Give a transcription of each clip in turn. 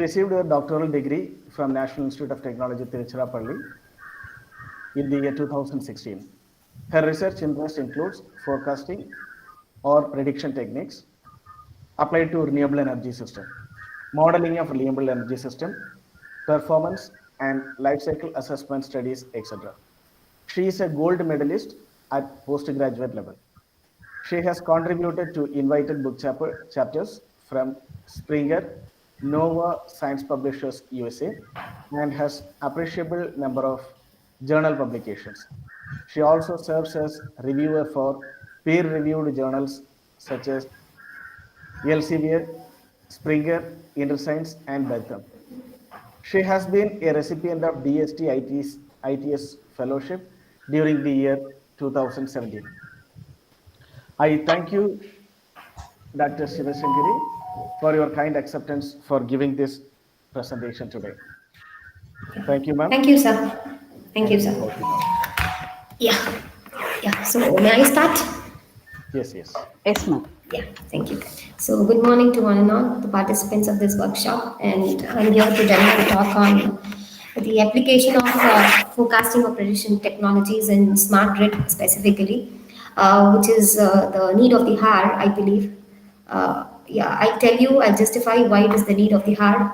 Received a doctoral degree from National Institute of Technology, Tiruchirappalli in the year 2016. Her research interest includes forecasting or prediction techniques applied to renewable energy system, modeling of renewable energy system, performance and life cycle assessment studies, etc. She is a gold medalist at postgraduate level. She has contributed to invited book chapters from Springer, Nova Science Publishers USA, and has appreciable number of journal publications. She also serves as reviewer for peer-reviewed journals such as Elsevier, Springer, InterScience, and Bentham. She has been a recipient of DST ITS Fellowship during the year 2017. I thank you, Dr. Sivasankari, for your kind acceptance for giving this presentation today. Thank you, ma'am. Thank you, sir. Thank you, And sir. over to you now. Yeah. Yeah. So may I start? Yes, yes. Yes, ma'am. Yeah, thank you. So, good morning to one and all the participants of this workshop, and I'm here to deliver a talk on the application of forecasting of prediction technologies in smart grid specifically, which is the need of the hour, I believe. Yeah, I'll justify why it is the need of the hour.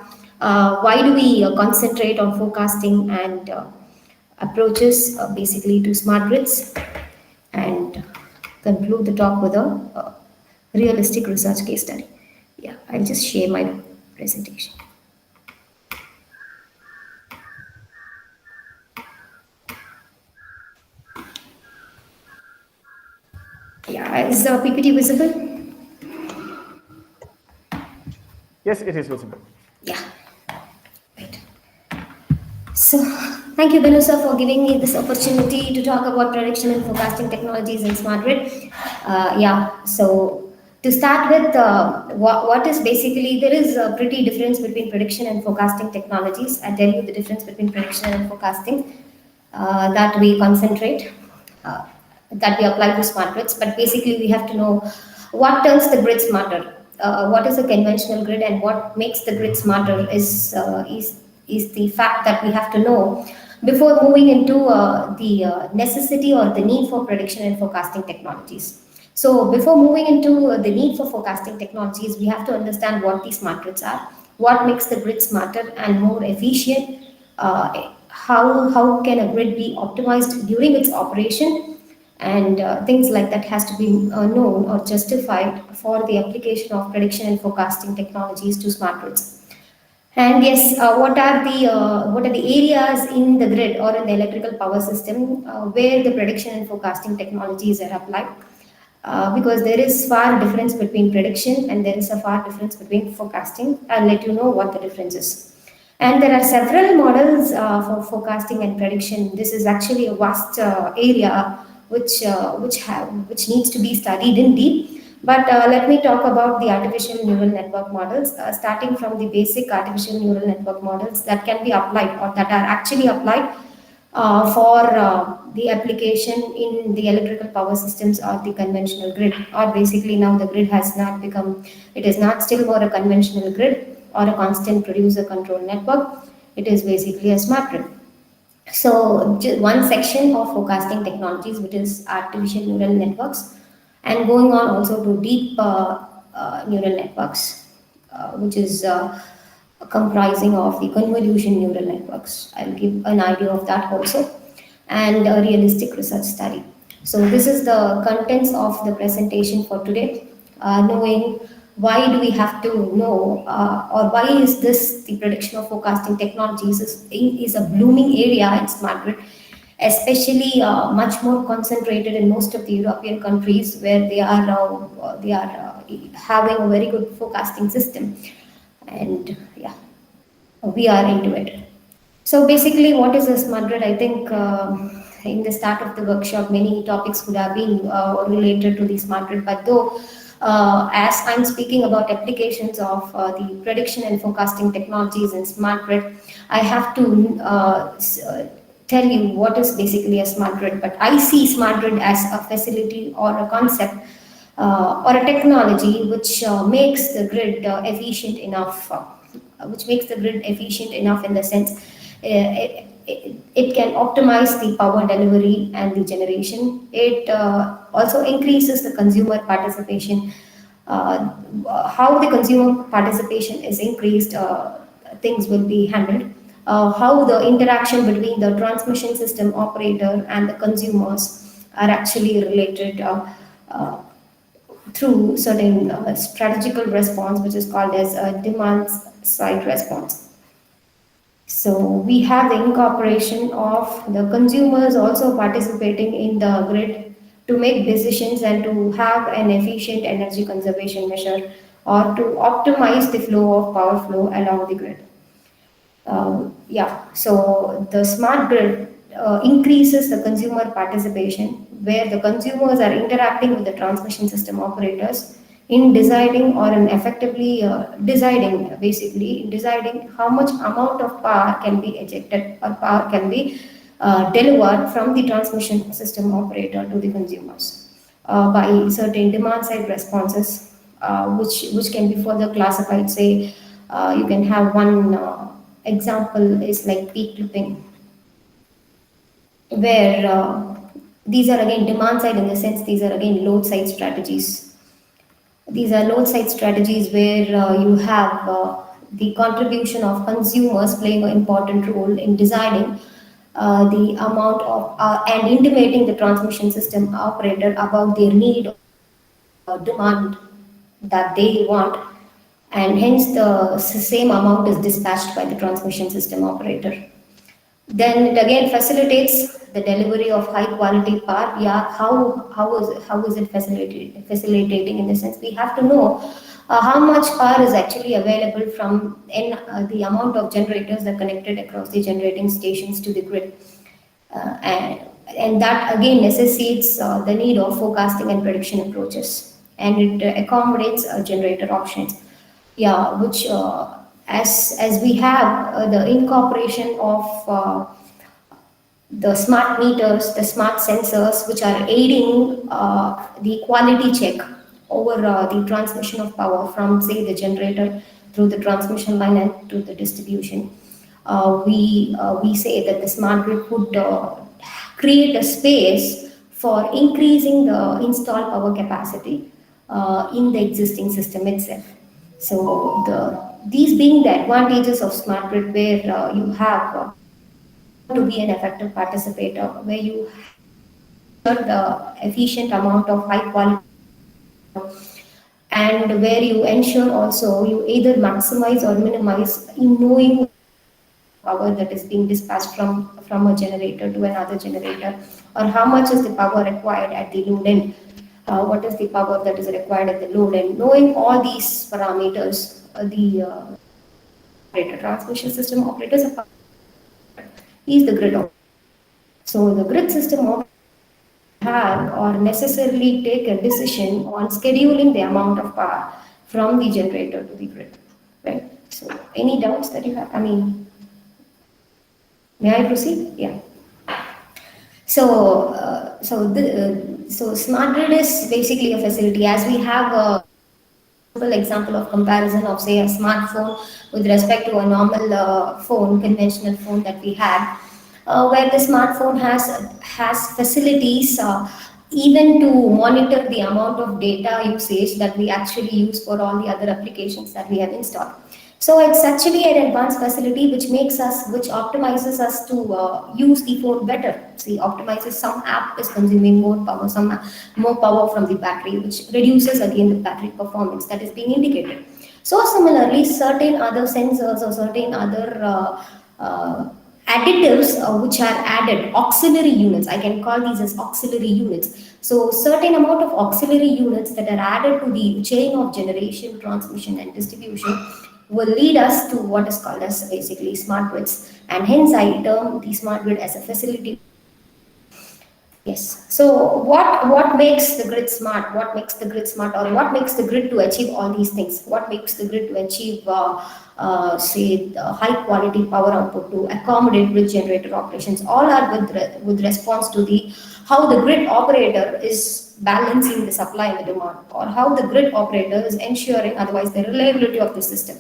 Why do we concentrate on forecasting and approaches basically to smart grids, and conclude the talk with a realistic research case study. Yeah, I'll just share my presentation. Yeah, is the PPT visible? Yes, it is visible. Yeah. Right. So, thank you, Benusa, for giving me this opportunity to talk about prediction and forecasting technologies in smart grid. So to start with, what is basically, there is a pretty difference between prediction and forecasting technologies. I'll tell you the difference between prediction and forecasting that we concentrate, that we apply to smart grids. But basically, we have to know what turns the grid smarter. What is a conventional grid and what makes the grid smarter is the fact that we have to know before moving into the necessity or the need for prediction and forecasting technologies. So before moving into the need for forecasting technologies, we have to understand what these smart grids are, what makes the grid smarter and more efficient, how can a grid be optimized during its operation, and things like that has to be known or justified for the application of prediction and forecasting technologies to smart grids. And yes, what are the areas in the grid or in the electrical power system where the prediction and forecasting technologies are applied? Because there is far difference between prediction and there is a far difference between forecasting. I'll let you know what the difference is. And there are several models for forecasting and prediction. This is actually a vast area which needs to be studied in deep. But let me talk about the artificial neural network models, starting from the basic artificial neural network models that can be applied or that are actually applied for the application in the electrical power systems or the conventional grid. Or basically now the grid has not become, it is not still more a conventional grid or a constant producer control network. It is basically a smart grid. So just one section of forecasting technologies, which is artificial neural networks, and going on also to deep neural networks, which is comprising of the convolution neural networks. I'll give an idea of that also, and a realistic research study. So this is the contents of the presentation for today, knowing why do we have to know or why is this the prediction of forecasting technologies is a blooming area in smart grid, especially much more concentrated in most of the European countries where they are having a very good forecasting system, and yeah, we are into it. So basically, what is a smart grid? I think in the start of the workshop, many topics would have been related to the smart grid, but though as I'm speaking about applications of the prediction and forecasting technologies in smart grid, I have to tell you what is basically a smart grid. But I see smart grid as a facility or a concept or a technology which makes the grid efficient enough which makes the grid efficient enough in the sense it can optimize the power delivery and the generation. It also increases the consumer participation. Uh, how the consumer participation is increased, things will be handled. How the interaction between the transmission system operator and the consumers are actually related uh, through certain strategical response, which is called as a demand side response. So we have the incorporation of the consumers also participating in the grid to make decisions and to have an efficient energy conservation measure or to optimize the flow of power flow along the grid. Yeah, so the smart grid increases the consumer participation, where the consumers are interacting with the transmission system operators in deciding or in effectively deciding, basically in deciding how much amount of power can be ejected or power can be delivered from the transmission system operator to the consumers by certain demand side responses, which can be further classified. Say, you can have one example is like peak clipping, where these are again demand side in the sense these are again load side strategies. These are load side strategies where you have the contribution of consumers playing an important role in designing the amount of and intimating the transmission system operator about their need or demand that they want, and hence the same amount is dispatched by the transmission system operator. Then it again facilitates the delivery of high quality power. Yeah, how is it facilitating in the sense we have to know how much power is actually available from in the amount of generators that are connected across the generating stations to the grid. And that again necessitates the need of forecasting and prediction approaches, and it accommodates generator options. Yeah, which as we have the incorporation of the smart meters, the smart sensors, which are aiding the quality check over the transmission of power from, say, the generator through the transmission line and to the distribution. We say that the smart grid would create a space for increasing the installed power capacity in the existing system itself. So these being the advantages of smart grid, where you have to be an effective participator, where you ensure the efficient amount of high quality, and where you ensure also you either maximize or minimize in knowing power that is being dispatched from a generator to another generator, or how much is the power required at the load end, what is the power that is required at the load end. Knowing all these parameters, the operator, transmission system operators is the grid operator. So the grid system operator have or necessarily take a decision on scheduling the amount of power from the generator to the grid, right? So any doubts that you have? I mean, may I proceed? Yeah. So, so smart grid is basically a facility, as we have a simple example of comparison of, say, a smartphone with respect to a normal phone, conventional phone that we had, where the smartphone has facilities even to monitor the amount of data usage that we actually use for all the other applications that we have installed. So it's actually an advanced facility which optimizes us to use the phone better. See, optimizes some app is consuming more power, some more power from the battery, which reduces again the battery performance that is being indicated. So similarly, certain other sensors or certain other additives which are added, auxiliary units, I can call these as auxiliary units. So certain amount of auxiliary units that are added to the chain of generation, transmission and distribution will lead us to what is called as basically smart grids, and hence I term the smart grid as a facility. Yes. So what makes the grid smart? What makes the grid smart, or what makes the grid to achieve all these things? What makes the grid to achieve, say, the high quality power output to accommodate grid generator operations? All are with response to the how the grid operator is balancing the supply and the demand, or how the grid operator is ensuring otherwise the reliability of the system.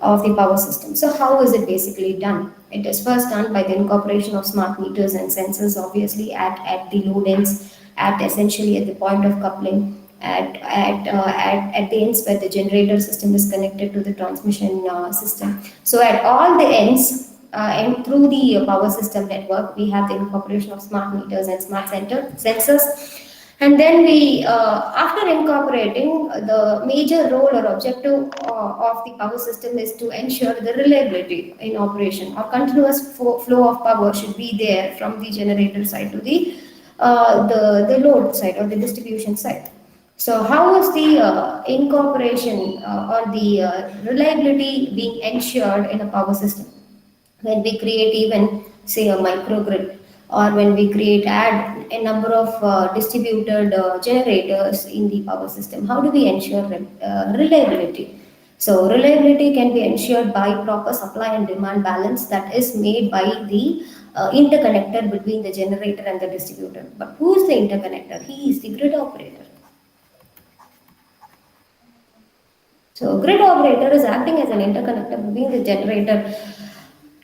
of the power system. So how is it basically done? It is first done by the incorporation of smart meters and sensors, obviously at the load ends, at essentially at the point of coupling, at the ends where the generator system is connected to the transmission system. So at all the ends, and through the power system network, we have the incorporation of smart meters and smart sensors. And then after incorporating, the major role or objective of the power system is to ensure the reliability in operation, or continuous flow of power should be there from the generator side to the load side or the distribution side. So how is the incorporation or the reliability being ensured in a power system? When we create even say a microgrid, or when we create add a number of distributed generators in the power system, how do we ensure reliability? So reliability can be ensured by proper supply and demand balance that is made by the interconnector between the generator and the distributor. But who is the interconnector? He is the grid operator. So grid operator is acting as an interconnector between the generator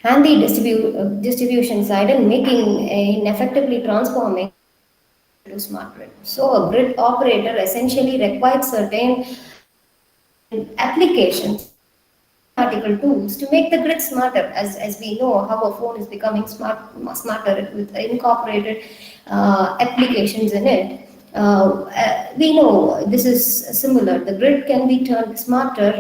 and the distribution side, and making in effectively transforming to smart grid. So a grid operator essentially requires certain applications, article tools to make the grid smarter. As we know how a phone is becoming smarter with incorporated applications in it. We know this is similar. The grid can be turned smarter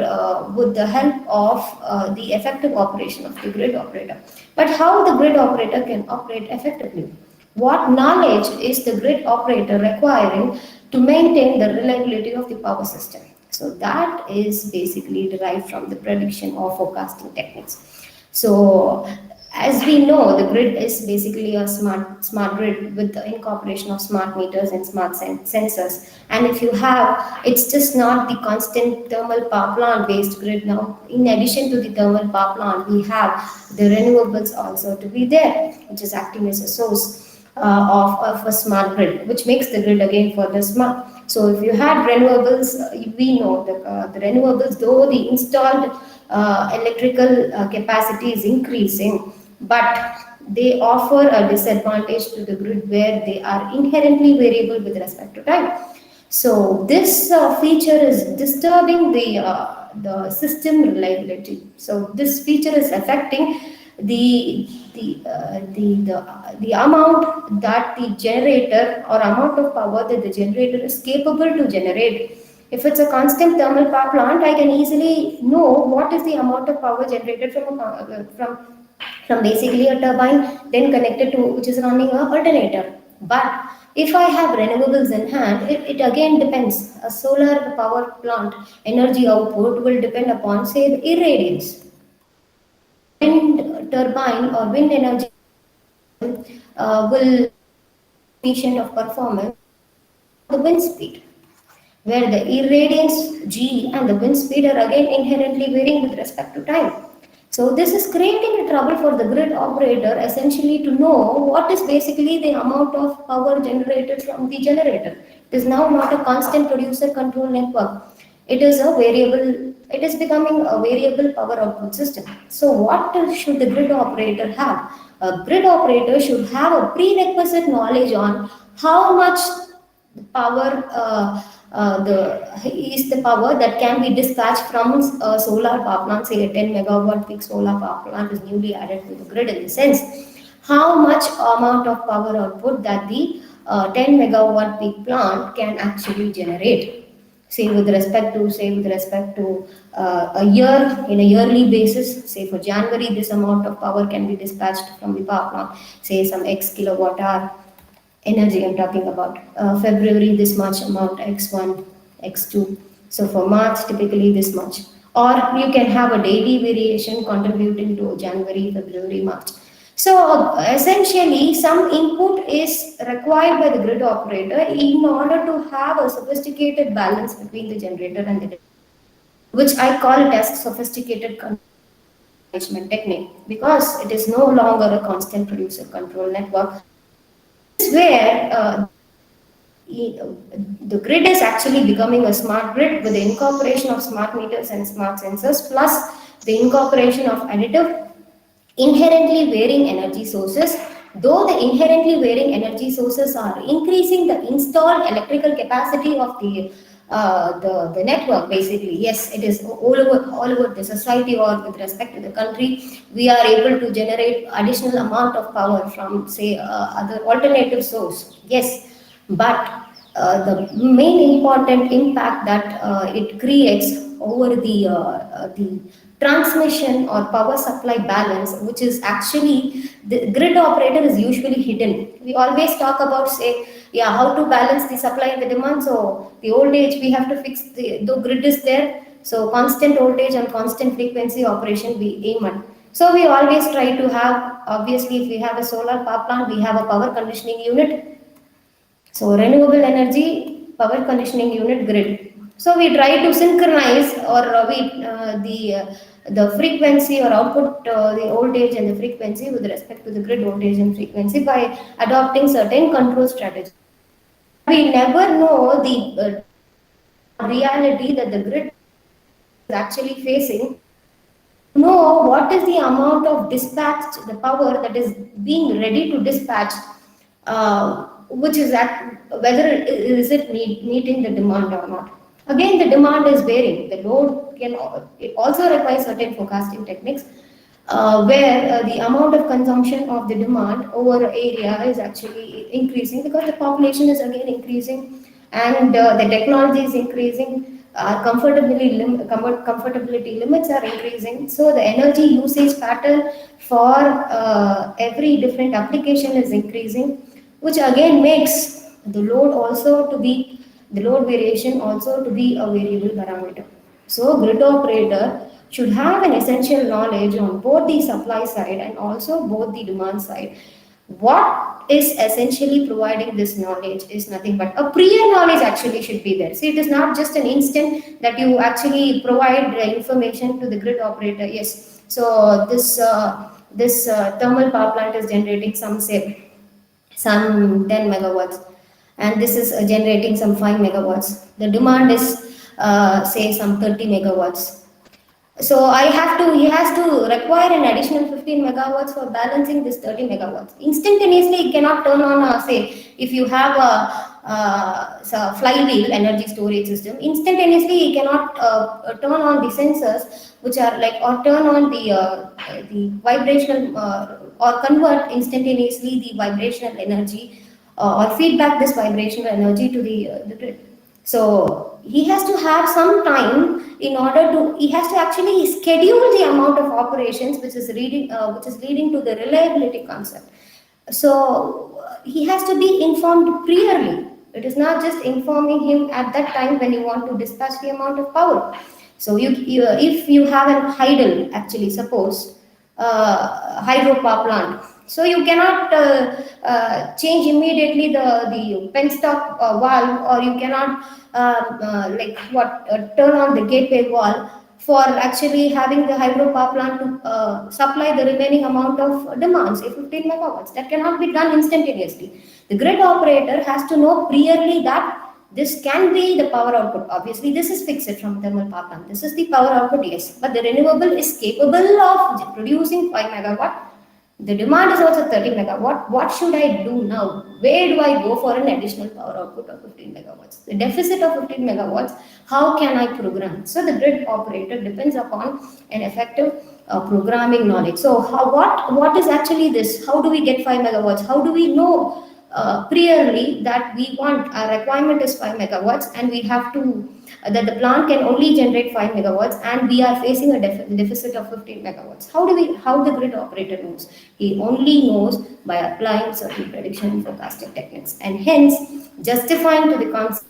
with the help of the effective operation of the grid operator. But how the grid operator can operate effectively? What knowledge is the grid operator requiring to maintain the reliability of the power system? So that is basically derived from the prediction or forecasting techniques. So as we know, the grid is basically a smart grid with the incorporation of smart meters and smart sensors. And if you have, it's just not the constant thermal power plant based grid now. In addition to the thermal power plant, we have the renewables also to be there, which is acting as a source of a smart grid, which makes the grid again further smart. So if you had renewables, we know the renewables, though the installed electrical capacity is increasing, but they offer a disadvantage to the grid where they are inherently variable with respect to time. So this feature is disturbing the system reliability. So this feature is affecting the amount that the generator, or amount of power that the generator is capable to generate. If it's a constant thermal power plant, I can easily know what is the amount of power generated from basically a turbine, then connected to which is running a alternator. But if I have renewables in hand, it again depends. A solar power plant energy output will depend upon, say, the irradiance. Wind turbine or wind energy will coefficient of performance the wind speed, where the irradiance G and the wind speed are again inherently varying with respect to time. So this is creating a trouble for the grid operator essentially to know what is basically the amount of power generated from the generator. It is now not a constant producer control network. It is a variable, it is becoming a variable power output system. So what should the grid operator have? A grid operator should have a prerequisite knowledge on how much power is the power that can be dispatched from a solar power plant, say a 10 megawatt peak solar power plant is newly added to the grid. In the sense, how much amount of power output that the 10 megawatt peak plant can actually generate. Say with respect to a year, in a yearly basis, say for January, this amount of power can be dispatched from the power plant, say some X kilowatt hour energy I'm talking about. February, this much amount, X1, X2. So for March, typically this much. Or you can have a daily variation contributing to January, February, March. So essentially, some input is required by the grid operator in order to have a sophisticated balance between the generator and the, which I call it as sophisticated management technique, because it is no longer a constant producer control network. This is where the grid is actually becoming a smart grid with the incorporation of smart meters and smart sensors, plus the incorporation of additive inherently varying energy sources. Though the inherently varying energy sources are increasing the installed electrical capacity of the network, basically, yes, it is all over the society or with respect to the country. We are able to generate additional amount of power from, say, other alternative source. Yes, but the main important impact that it creates over the transmission or power supply balance, which is actually the grid operator is usually hidden. We always talk about, say, yeah, how to balance the supply and the demand. So the voltage we have to fix, the grid is there. So constant voltage and constant frequency operation we aim at. So we always try to have, obviously, if we have a solar power plant, we have a power conditioning unit, so renewable energy power conditioning unit grid. So we try to synchronize or the frequency or output, the voltage and the frequency with respect to the grid voltage and frequency by adopting certain control strategies. But we never know the reality that the grid is actually facing. Know what is the amount of dispatched, the power that is being ready to dispatch, which is at whether is it meeting the demand or not. Again, the demand is varying. The load can, it also requires certain forecasting techniques, where the amount of consumption of the demand over area is actually increasing because the population is again increasing, and the technology is increasing. Comfortability limits are increasing, so the energy usage pattern for every different application is increasing, which again makes the load also to be, the load variation also to be a variable parameter. So grid operator should have an essential knowledge on both the supply side and also both the demand side. What is essentially providing this knowledge is nothing but a prior knowledge actually should be there. See, it is not just an instant that you actually provide the information to the grid operator. Yes, so this thermal power plant is generating some, say, some 10 megawatts, and this is generating some 5 megawatts. The demand is say some 30 megawatts. So he has to require an additional 15 megawatts for balancing this 30 megawatts. Instantaneously, it cannot turn on, say, if you have a flywheel energy storage system, instantaneously it cannot turn on the sensors, which are like, or turn on the vibrational, or convert instantaneously the vibrational energy, or feedback this vibrational energy to the grid. So he has to have some time in order to, he has to actually schedule the amount of operations which is leading to the reliability concept. So he has to be informed priorly. It is not just informing him at that time when you want to dispatch the amount of power. So if you have an idle, actually, suppose hydro power plant, so you cannot change immediately the penstock valve, or you cannot turn on the gateway valve for actually having the hydro power plant to supply the remaining amount of demand, say 15 megawatts. That cannot be done instantaneously. The grid operator has to know priorly that this can be the power output. Obviously, this is fixed from thermal power plant. This is the power output, yes. But the renewable is capable of producing 5 megawatt. The demand is also 30 megawatt. What should I do now? Where do I go for an additional power output of 15 megawatts? The deficit of 15 megawatts, how can I program? So the grid operator depends upon an effective programming knowledge. So what is actually this? How do we get 5 megawatts? How do we know priorly that we want, our requirement is 5 megawatts, and we have to that the plant can only generate 5 megawatts, and we are facing a deficit of 15 megawatts. How the grid operator knows? He only knows by applying certain prediction and forecasting techniques, and hence justifying to the concept,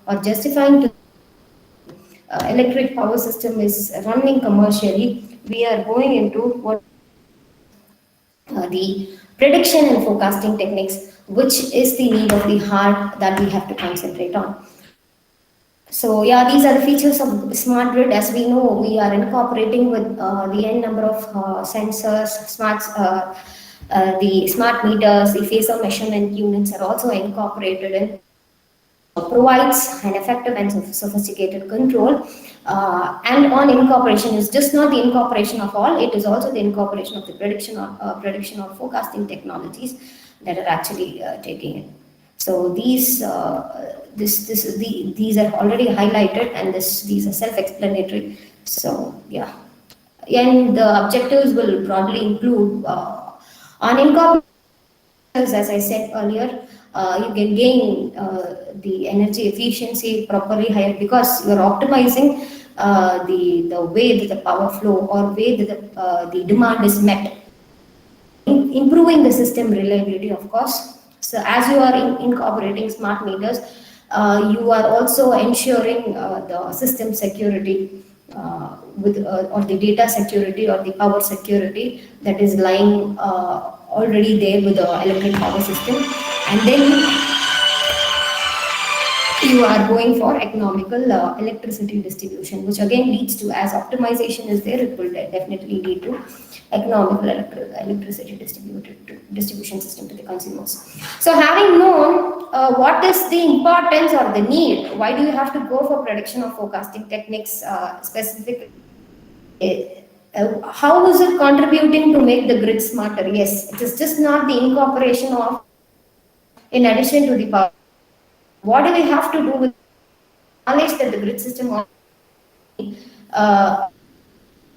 or justifying to electric power system is running commercially. We are going into what the prediction and forecasting techniques, which is the need of the heart that we have to concentrate on. So yeah, these are the features of smart grid. As we know, we are incorporating with the n number of sensors, the smart meters, the phasor measurement units are also incorporated in. provides an effective and sophisticated control. And on incorporation is just not the incorporation of all, it is also the incorporation of the prediction or forecasting technologies that are actually taking it. So these are already highlighted, and these are self-explanatory. So yeah, and the objectives will broadly include on incorporation, as I said earlier, you can gain the energy efficiency properly higher because you are optimizing the way that the power flow or way that the demand is met, improving the system reliability, of course. So as you are incorporating smart meters, you are also ensuring the system security or the data security or the power security that is lying already there with the electric power system. And then you are going for economical electricity distribution, which again leads to, as optimization is there, it will definitely lead to economical electricity distribution system to the consumers. So having known what is the importance or the need, why do you have to go for prediction or forecasting techniques specifically? How is it contributing to make the grid smarter? Yes, it is just not the incorporation of, in addition to the power. What do we have to do with knowledge that the grid system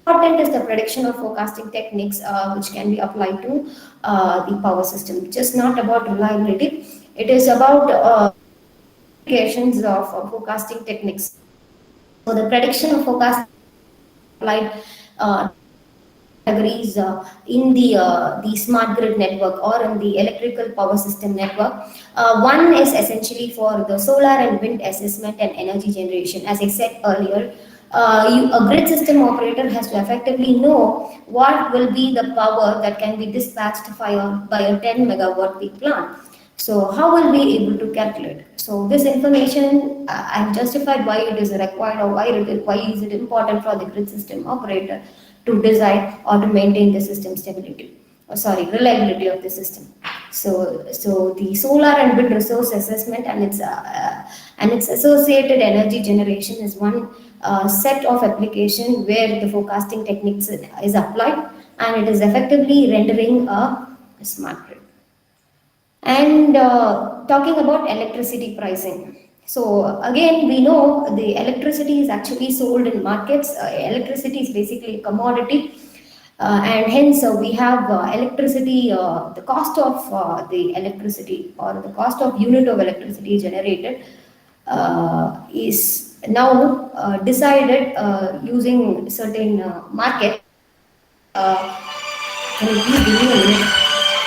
important is the prediction or forecasting techniques which can be applied to the power system. Just not about reliability, it is about applications of forecasting techniques. So the prediction of forecasting applied categories in the smart grid network or in the electrical power system network. One is essentially for the solar and wind assessment and energy generation. As I said earlier, a grid system operator has to effectively know what will be the power that can be dispatched by a 10 megawatt peak plant. So how will we able to calculate? So this information, I have justified why it is required or why is it important for the grid system operator to design or to maintain the system stability, reliability of the system. So the solar and wind resource assessment and its associated energy generation is one set of application where the forecasting techniques is applied, and it is effectively rendering a smart grid. And talking about electricity pricing. So again, we know the electricity is actually sold in markets. Electricity is basically a commodity. And hence we have electricity, the cost of the electricity or the cost of unit of electricity generated is now decided using certain market. Can you please give me a minute?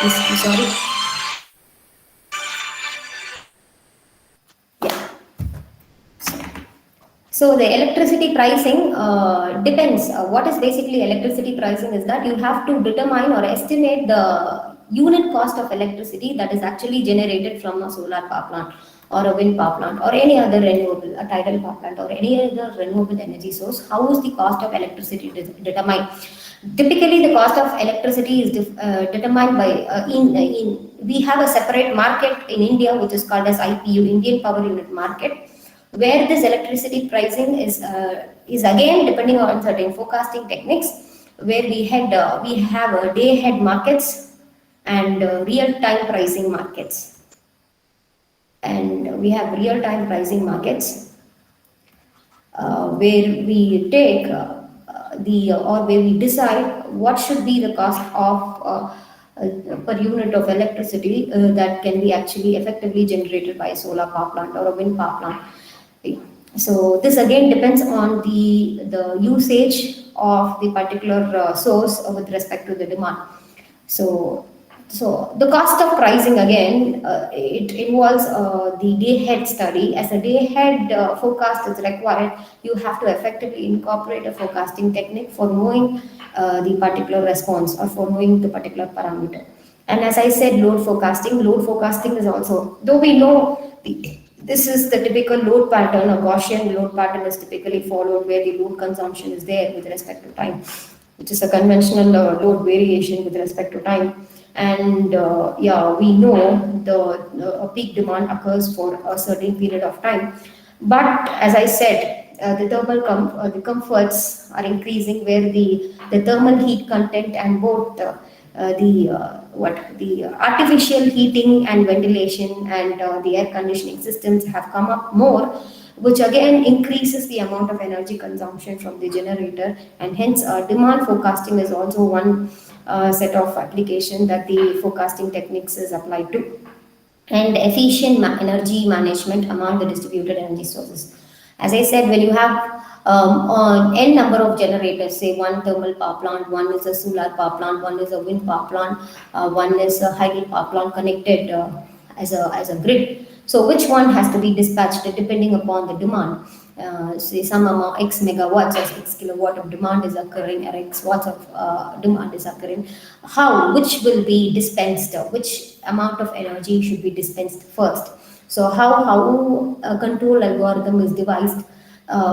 Yes, I'm sorry. So the electricity pricing depends. What is basically electricity pricing is that you have to determine or estimate the unit cost of electricity that is actually generated from a solar power plant or a wind power plant or any other renewable, a tidal power plant or any other renewable energy source. How is the cost of electricity determined? Typically, the cost of electricity is determined by we have a separate market in India which is called as IPU, Indian Power Unit Market, where this electricity pricing is again depending on certain forecasting techniques, where we have day ahead markets and real time pricing markets, and we have real time pricing markets where we take or where we decide what should be the cost of per unit of electricity that can be actually effectively generated by a solar power plant or a wind power plant. So this again depends on the usage of the particular source with respect to the demand. So the cost of pricing again, it involves the day ahead study. As a day ahead forecast is required, you have to effectively incorporate a forecasting technique for knowing the particular response or for knowing the particular parameter. And as I said, load forecasting is also, though we know this is the typical load pattern, a Gaussian load pattern is typically followed where the load consumption is there with respect to time, which is a conventional load variation with respect to time. And yeah, we know the peak demand occurs for a certain period of time. But as I said, the comforts are increasing, where the thermal heat content and both the artificial heating and ventilation and the air conditioning systems have come up more, which again increases the amount of energy consumption from the generator, and hence demand forecasting is also one set of application that the forecasting techniques is applied to. And efficient energy management among the distributed energy sources. As I said, when you have n number of generators, say one thermal power plant, one is a solar power plant, one is a wind power plant, one is a hydro power plant connected as a grid. So which one has to be dispatched depending upon the demand? Say some amount X megawatts or X kilowatt of demand is occurring, or X watts of demand is occurring. How, which will be dispensed, which amount of energy should be dispensed first? So how a control algorithm is devised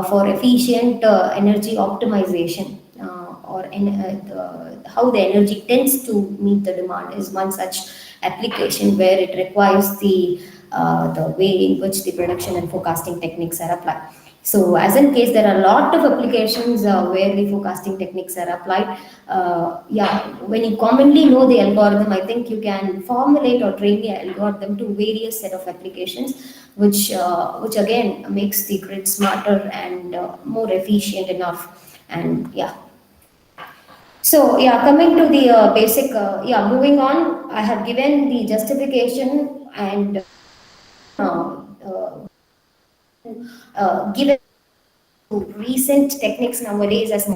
for efficient energy optimization, how the energy tends to meet the demand is one such application, where it requires the way in which the prediction and forecasting techniques are applied. So, as in case, there are a lot of applications where the forecasting techniques are applied. Yeah, when you commonly know the algorithm, I think you can formulate or train the algorithm to various set of applications, which again makes the grid smarter and more efficient enough. And yeah, so yeah, coming to the basic, yeah, moving on, I have given the justification and given recent techniques nowadays, as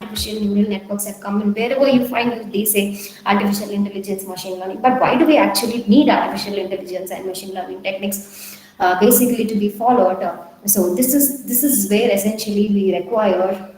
artificial neural networks have come in. Wherever you find it, they say artificial intelligence, machine learning. But why do we actually need artificial intelligence and machine learning techniques? Basically, to be followed. So this is where essentially we require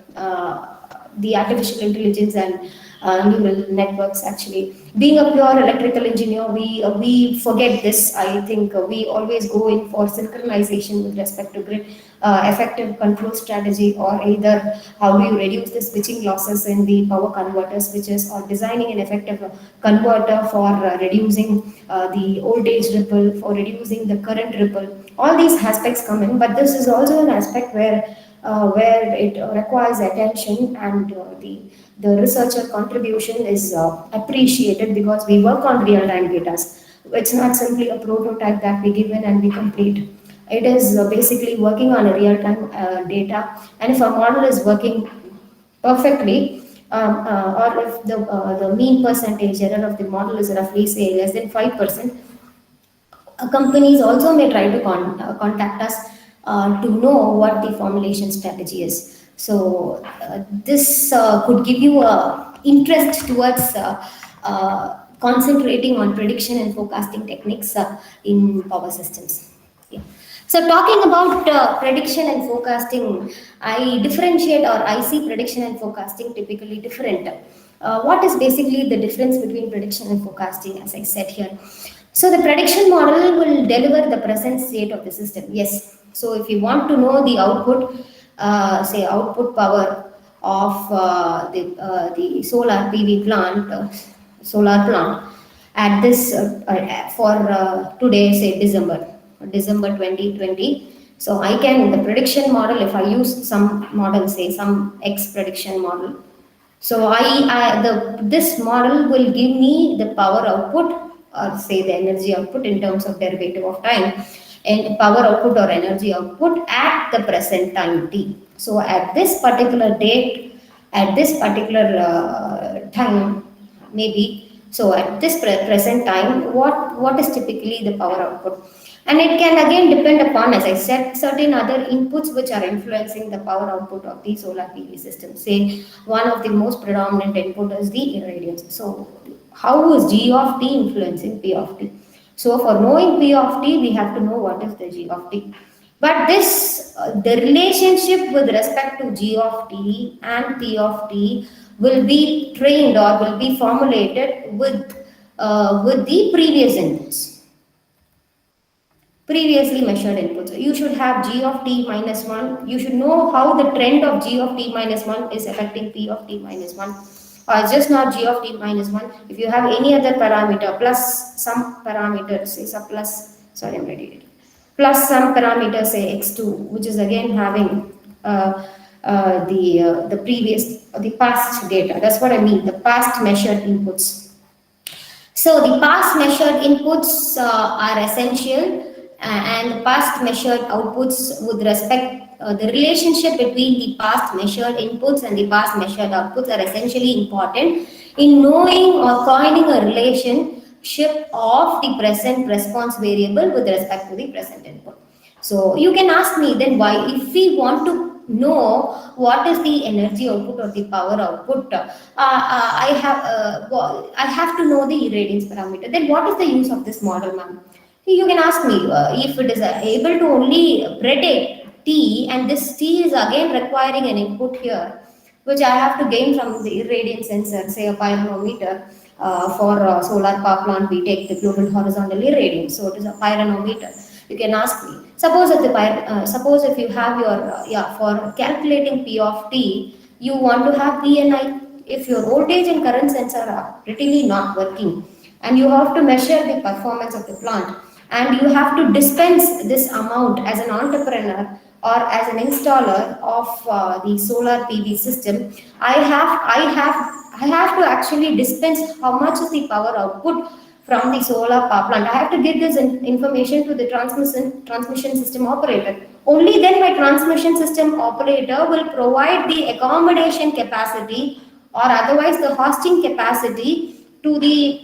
the artificial intelligence and neural networks. Actually, being a pure electrical engineer, we forget this. I think we always go in for synchronization with respect to grid, effective control strategy, or either how do you reduce the switching losses in the power converter switches, or designing an effective converter for reducing the voltage ripple, for reducing the current ripple. All these aspects come in, but this is also an aspect where it requires attention, and the researcher contribution is appreciated, because we work on real-time data. It's not simply a prototype that we give in and we complete. It is basically working on a real-time data, and if a model is working perfectly, or if the mean percentage error of the model is roughly say less than 5%, companies also may try to contact us to know what the formulation strategy is. So this could give you a interest towards concentrating on prediction and forecasting techniques in power systems. Yeah. So talking about prediction and forecasting, I differentiate, or I see prediction and forecasting typically different. What is basically the difference between prediction and forecasting, as I said here? So the prediction model will deliver the present state of the system. Yes. So if you want to know the output, say output power of the solar PV plant, solar plant, at this for today, say December 2020. So I can, the prediction model, if I use some model, say some X prediction model, so this model will give me the power output, or say the energy output in terms of derivative of time, and power output or energy output at the present time t. So at this particular date, at this particular time, maybe. So at this present time, what is typically the power output? And it can again depend upon, as I said, certain other inputs which are influencing the power output of the solar PV system. Say one of the most predominant input is the irradiance. So how is G of t influencing P of t? So for knowing P of t, we have to know what is the G of t. But the relationship with respect to G of t and P of t will be trained, or will be formulated with the previous inputs, previously measured inputs. You should have G of t minus 1. You should know how the trend of G of t minus 1 is affecting P of t minus 1. just not g of t minus 1. If you have any other parameter plus some parameter, say some plus, sorry, I'm ready it, plus some parameter, say x2, which is again having the previous, the past data. That's what I mean, the past measured inputs. So the past measured inputs are essential, and the past measured outputs with respect, the relationship between the past measured inputs and the past measured outputs are essentially important in knowing or coining a relationship of the present response variable with respect to the present input. So you can ask me then, why, if we want to know what is the energy output or the power output, I have to know the irradiance parameter. Then what is the use of this model, ma'am? You can ask me, if it is able to only predict T, and this T is again requiring an input here, which I have to gain from the irradiance sensor, say a pyranometer. For solar power plant, we take the global horizontal irradiance, so it is a pyranometer. You can ask me. Suppose if suppose if you have your for calculating P of T, you want to have P and I. If your voltage and current sensor are prettily not working, and you have to measure the performance of the plant, and you have to dispense this amount as an entrepreneur or as an installer of the solar PV system, I have to actually dispense how much is the power output from the solar power plant. I have to give this information to the transmission system operator. Only then my transmission system operator will provide the accommodation capacity or otherwise the hosting capacity to the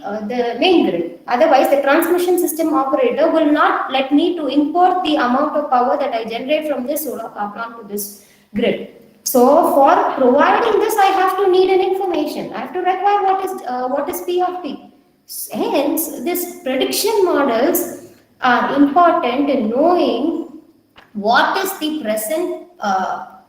main grid. Otherwise, the transmission system operator will not let me to import the amount of power that I generate from this solar power plant to this grid. So for providing this, I have to need an information. I have to require what is P of T. Hence, these prediction models are important in knowing what is the present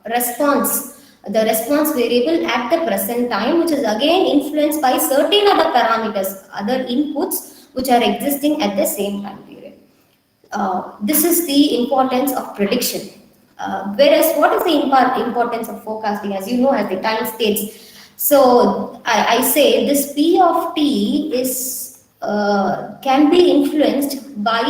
response, the response variable at the present time, which is again influenced by certain other parameters, other inputs which are existing at the same time period. This is the importance of prediction. Whereas, what is the importance of forecasting? As you know, as the time states. So I say this P of T is can be influenced by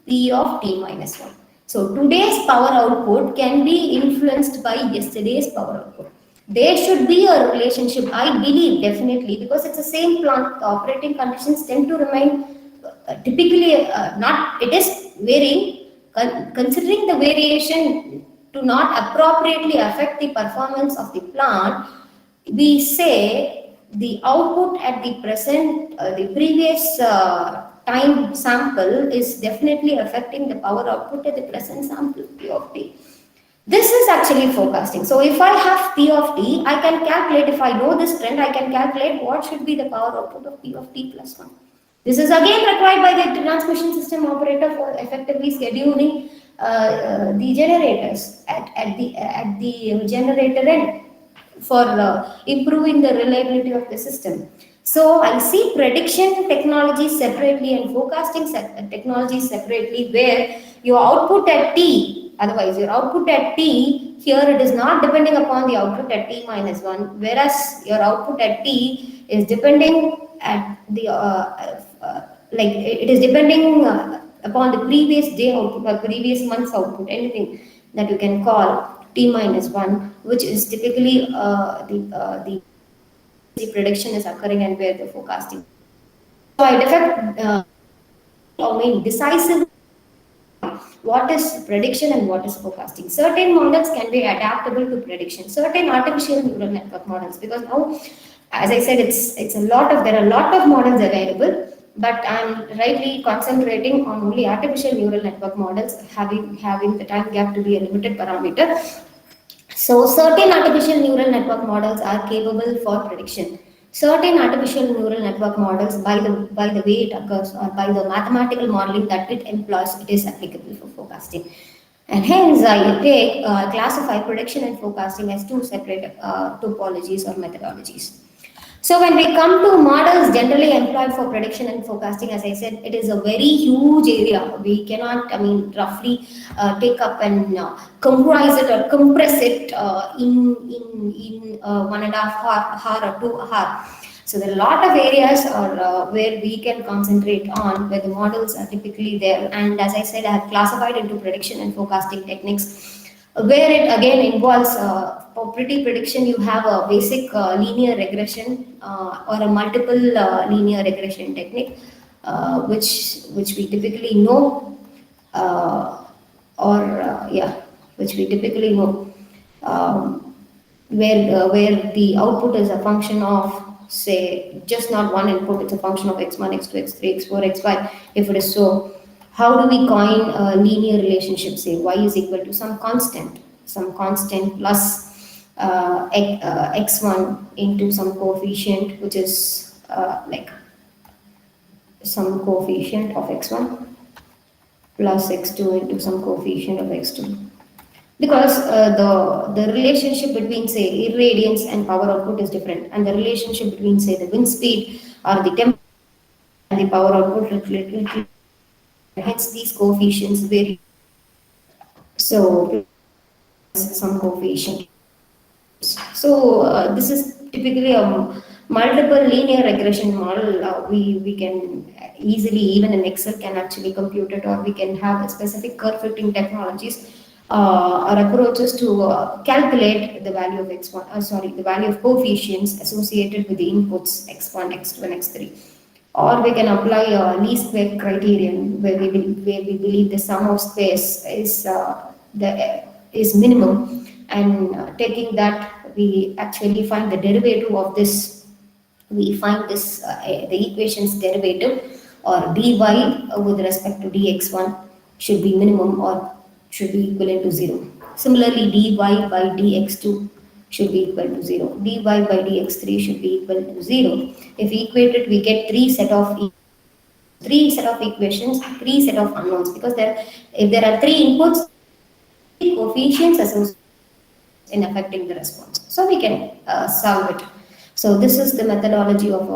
P of T minus 1. So today's power output can be influenced by yesterday's power output. There should be a relationship, I believe, definitely, because it's the same plant. The operating conditions tend to remain typically not. It is varying. Considering the variation to not appropriately affect the performance of the plant, we say the output at the present, the previous time sample is definitely affecting the power output at the present sample P of T. This is actually forecasting. So if I have P of T, I can calculate, if I know this trend, I can calculate what should be the power output of P of T plus 1. This is again required by the transmission system operator for effectively scheduling the generators at the generator end for improving the reliability of the system. So I see prediction technology separately and forecasting technology separately, where your output at T, otherwise your output at T, here it is not depending upon the output at T minus 1, whereas your output at T is depending at the like it is depending upon the previous day output or previous month's output, anything that you can call T minus 1, which is typically the prediction is occurring and where the forecasting. So I decisive what is prediction and what is forecasting. Certain models can be adaptable to prediction. Certain artificial neural network models, because now, as I said, there are a lot of models available, but I'm rightly concentrating on only artificial neural network models, having the time gap to be a limited parameter. So certain artificial neural network models are capable for prediction. Certain artificial neural network models, by the way it occurs or by the mathematical modeling that it employs, it is applicable for forecasting. And hence I classify prediction and forecasting as two separate topologies or methodologies. So when we come to models generally employed for prediction and forecasting, as I said, it is a very huge area. We cannot, I mean, roughly take up and comprise it or compress it in 1.5 hour or 2 hour. So there are a lot of areas where we can concentrate on, where the models are typically there. And as I said, I have classified into prediction and forecasting techniques, where it again involves for pretty prediction. You have a basic linear regression or a multiple linear regression technique, which we typically know, uh, or yeah, which we typically know, where the output is a function of, say, just not one input, it's a function of x1, x2, x3, x4, xy. If it is so, how do we coin a linear relationship? Say y is equal to some constant plus x1 into some coefficient, which is like some coefficient of x1 plus x2 into some coefficient of x2, because the relationship between, say, irradiance and power output is different, and the relationship between, say, the wind speed or the temperature and the power output hence these coefficients vary. So some coefficient. So this is typically a multiple linear regression model. We can easily, even in Excel, can actually compute it, or we can have specific curve fitting technologies or approaches to calculate the value of x1. The value of coefficients associated with the inputs x1, x2, and x3. Or we can apply a least square criterion, where we believe the sum of squares is minimum, and taking that, we actually find the derivative of this. We find this the equation's derivative, or dy with respect to dx1 should be minimum or should be equivalent to 0. Similarly, dy by dx2 should be equal to 0. dy by dx3 should be equal to 0. If we equate it, we get three set of equations, three set of unknowns, because if there are three inputs, three coefficients associated in affecting the response. So we can solve it. So this is the methodology of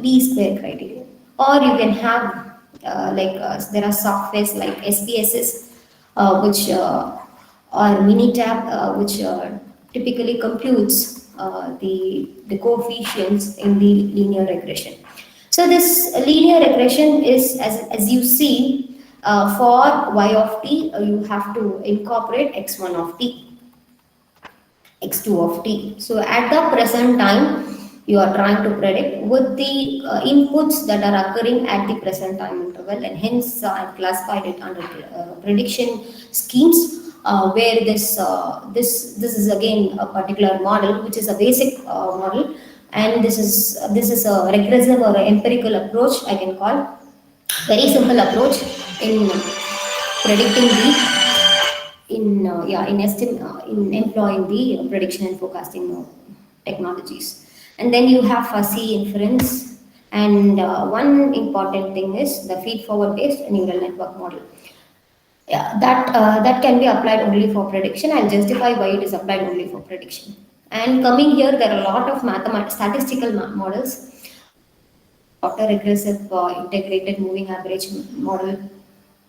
least square criterion. Or you can have there are softwares like SPSS, which or Minitab, which typically computes the coefficients in the linear regression. So this linear regression is, as you see, for y of t, you have to incorporate x1 of t, x2 of t. So at the present time, you are trying to predict with the inputs that are occurring at the present time interval, and hence I classified it under prediction schemes, where this is again a particular model, which is a basic model, and this is a regressive or a empirical approach, I can call, very simple approach in predicting the in employing the prediction and forecasting technologies. And then you have fuzzy inference, and one important thing is the feed forward based neural network model. Yeah, that can be applied only for prediction. I'll justify why it is applied only for prediction. And coming here, there are a lot of statistical models. Autoregressive integrated moving average model,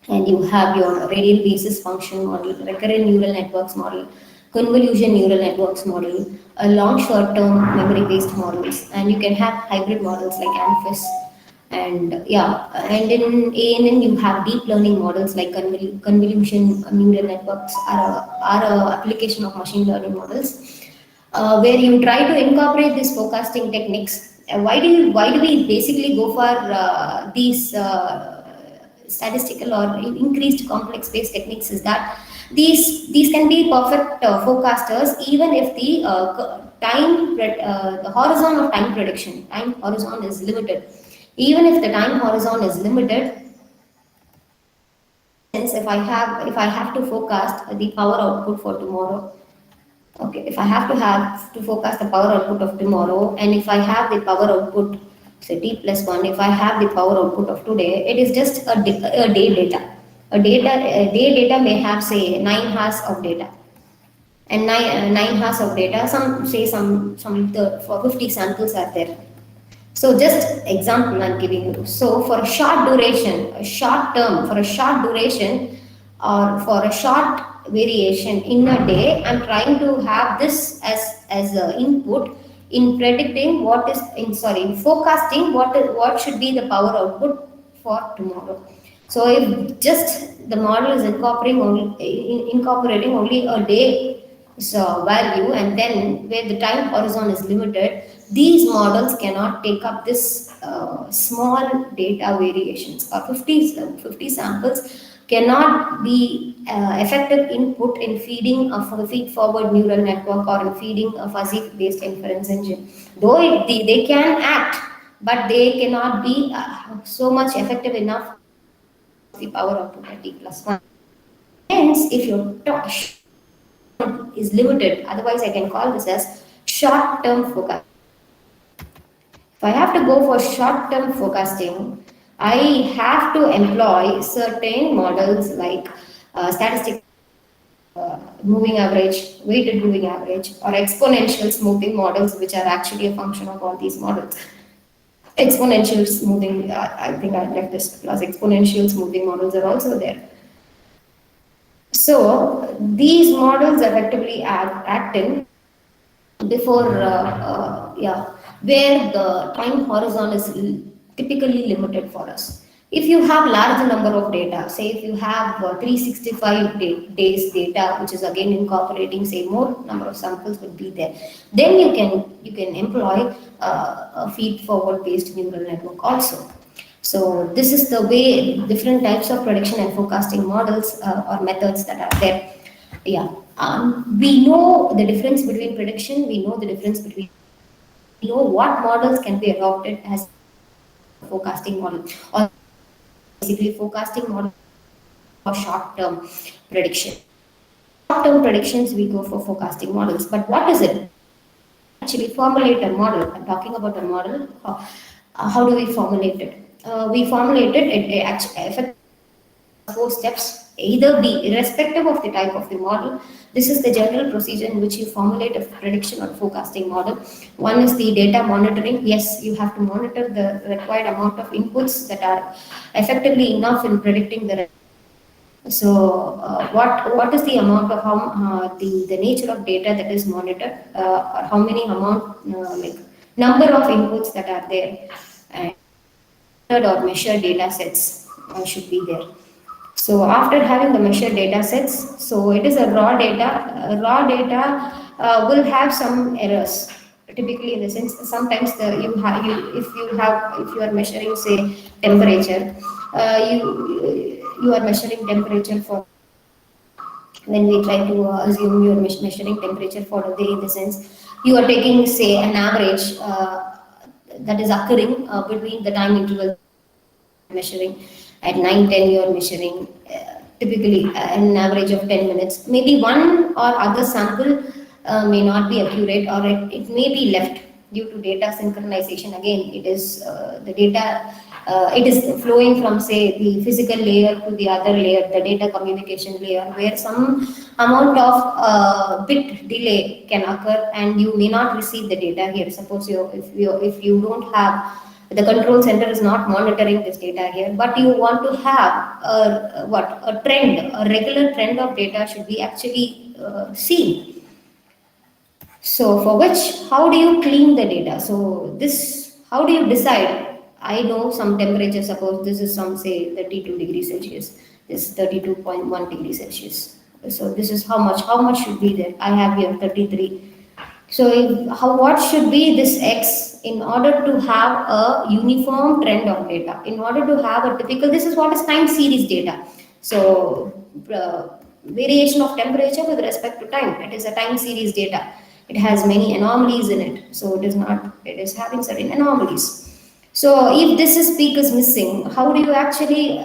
and you have your radial basis function model, recurrent neural networks model, convolution neural networks model, a long short-term memory-based models, and you can have hybrid models like ANFIS. And yeah, and in ANN you have deep learning models like convolution neural networks are a application of machine learning models, where you try to incorporate these forecasting techniques. Why do we basically go for these statistical or increased complex based techniques? Is that these can be perfect forecasters, even if the horizon of time horizon is limited. Even if the time horizon is limited, since if I have to forecast the power output for tomorrow. Okay, if I have to forecast the power output of tomorrow, and if I have the power output, say t+1, if I have the power output of today, it is just a day data. A day data may have, say, 9 hours of data, and 9 hours of data. For 50 samples are there. So just example I'm giving you. So for a short duration, a short term, for a short duration or for a short variation in a day, I'm trying to have this as a input in predicting what is in sorry in forecasting what should be the power output for tomorrow. So if just the model is incorporating only a day value, and then where the time horizon is limited, these models cannot take up this small data variations or 50 samples cannot be effective input in feeding a feed forward neural network or in feeding a fuzzy based inference engine. Though they can act, but they cannot be so much effective enough the power output at t plus 1. Hence, if your is limited, otherwise I can call this as short term forecast. If I have to go for short term forecasting, I have to employ certain models like statistics, moving average, weighted moving average, or exponential smoothing models, which are actually a function of all these models. Exponential smoothing, I think I left this plus exponential smoothing models are also there. So these models effectively act in before, where the time horizon is typically limited for us. If you have large number of data, say if you have 365 days data, which is again incorporating, say more number of samples would be there, then you can employ a feed forward based neural network also. So this is the way different types of prediction and forecasting models or methods that are there. Yeah, we know the difference between prediction. We know the difference between we know what models can be adopted as forecasting model or basically forecasting model for short term prediction. Short term predictions we go for forecasting models, but what is it? Actually formulate a model. I'm talking about a model. How do we formulate it? We formulate it actually 4 steps, either be irrespective of the type of the model. This is the general procedure in which you formulate a prediction or forecasting model. One is the data monitoring. Yes, you have to monitor the required amount of inputs that are effectively enough in predicting the. So, what is the amount of how the nature of data that is monitored, or how many amount like number of inputs that are there, and or measured data sets should be there. So after having the measured data sets, so it is a raw data. Raw data will have some errors. Typically, in the sense, sometimes if you are measuring, say, temperature, you are measuring temperature for when we try to assume you are measuring temperature for a day, in the sense you are taking, say, an average that is occurring between the time interval measuring at 9:10 you are measuring typically an average of 10 minutes. Maybe one or other sample may not be accurate, or it may be left due to data synchronization. Again, it is the data, it is flowing from, say, the physical layer to the other layer, the data communication layer, where some amount of bit delay can occur and you may not receive the data here. Suppose if you don't have, the control center is not monitoring this data here, but you want to have a trend, a regular trend of data should be actually seen. So for which, how do you clean the data? So this, how do you decide? I know some temperature, suppose this is some, say, 32 degrees Celsius, this is 32.1 degrees Celsius. So this is how much should be there? I have here 33. So what should be this X in order to have a uniform trend of data? In order to have a typical, this is what is time series data. So variation of temperature with respect to time, it is a time series data. It has many anomalies in it. So it is having certain anomalies. So if this is peak is missing, how do you actually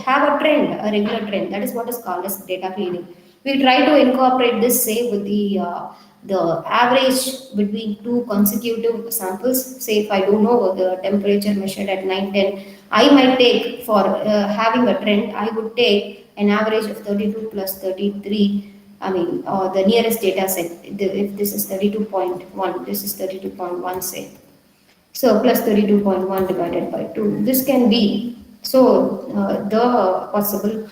have a trend, a regular trend? That is what is called as data cleaning. We try to incorporate this, say, with the average between two consecutive samples. Say if I don't know the temperature measured at 9:10, I might take for having a trend, I would take an average of 32 plus 33. I mean, the nearest data set. If this is 32.1, this is 32.1, say. So plus 32.1 divided by 2. This can be, so the possible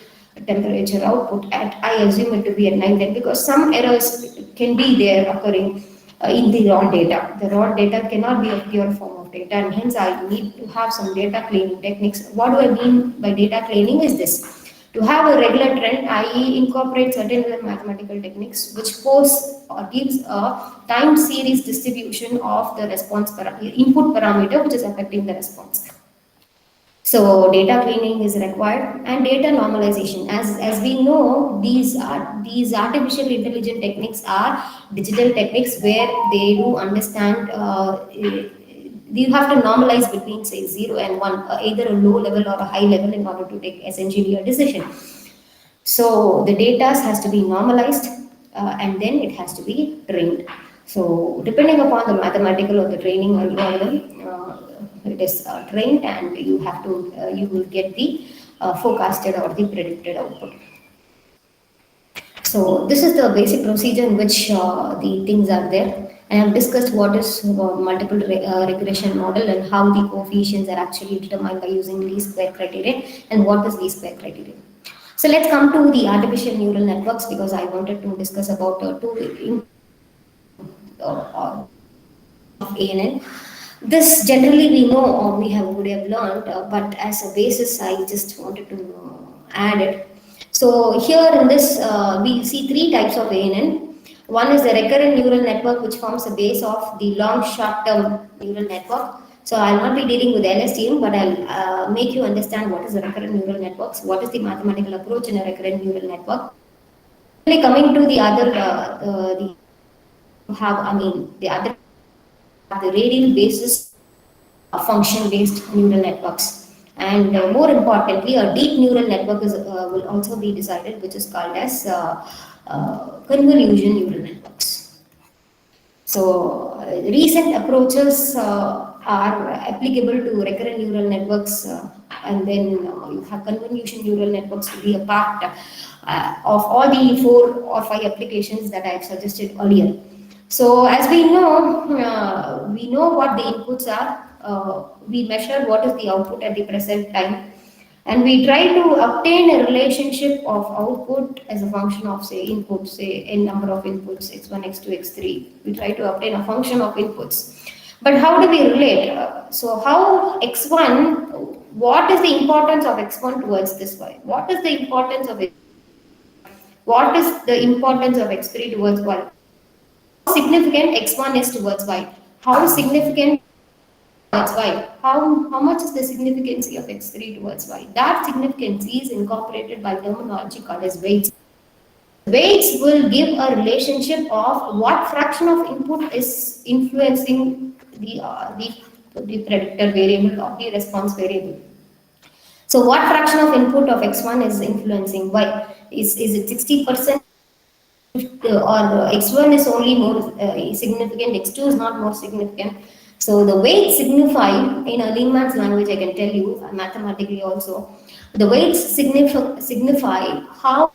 temperature output at, I assume it to be at 910, because some errors can be there occurring in the raw data. The raw data cannot be a pure form of data, and hence I need to have some data cleaning techniques. What do I mean by data cleaning is this. To have a regular trend, I incorporate certain other mathematical techniques which pose or gives a time series distribution of the input parameter which is affecting the response. So data cleaning is required, and data normalization. As we know, these artificial intelligence techniques are digital techniques where they do understand. You have to normalize between say 0 and 1, either a low level or a high level, in order to take essentially a decision. So the data has to be normalized, and then it has to be trained. So depending upon the mathematical or the training algorithm, it is trained, and you will get the forecasted or the predicted output. So this is the basic procedure in which the things are there. I have discussed what is multiple regression model and how the coefficients are actually determined by using least square criterion, and what is least square criterion. So let's come to the artificial neural networks, because I wanted to discuss about two of ANN. This generally we know, or would have learned, but as a basis, I just wanted to add it. So here in this, we see three types of ANN. One is the recurrent neural network, which forms the base of the long short-term neural network. So I'll not be dealing with LSTM, but I'll make you understand what is the recurrent neural networks, what is the mathematical approach in a recurrent neural network. Coming to the other, the other, the radial basis function based neural networks, and more importantly a deep neural network will also be decided, which is called as convolution neural networks. So recent approaches are applicable to recurrent neural networks, and then you have convolution neural networks to be a part of all the 4 or 5 applications that I have suggested earlier. So as we know what the inputs are. We measure what is the output at the present time, and we try to obtain a relationship of output as a function of say input, say n number of inputs, x1, x2, x3. We try to obtain a function of inputs. But how do we relate? So how x1, what is the importance of x1 towards this y? What is the importance of x? What is the importance of x3 towards y? How significant x1 is towards y? How significant towards y? How much is the significance of x3 towards y? That significance is incorporated by terminology called as weights. Weights will give a relationship of what fraction of input is influencing the predictor variable or the response variable. So what fraction of input of x1 is influencing y? Is it 60%? Or x1 is only more significant, x2 is not more significant. So the weights signify, in a layman's language I can tell you, mathematically also, the weights signify how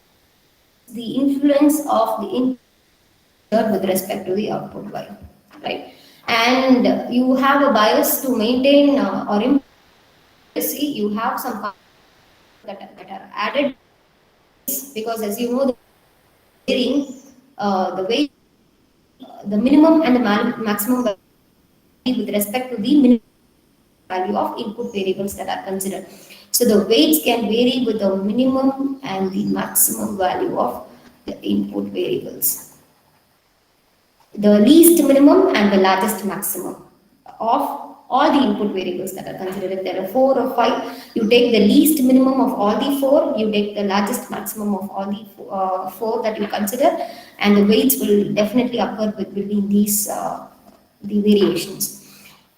the influence of the input with respect to the output y, right? And you have a bias to maintain or improve. You have some that are added, because as you know, the weight, the minimum and the maximum value with respect to the minimum value of input variables that are considered. So the weights can vary with the minimum and the maximum value of the input variables. The least minimum and the largest maximum of all the input variables that are considered. If there are 4 or 5, you take the least minimum of all the 4, you take the largest maximum of all the 4 that you consider, and the weights will definitely occur between these the variations.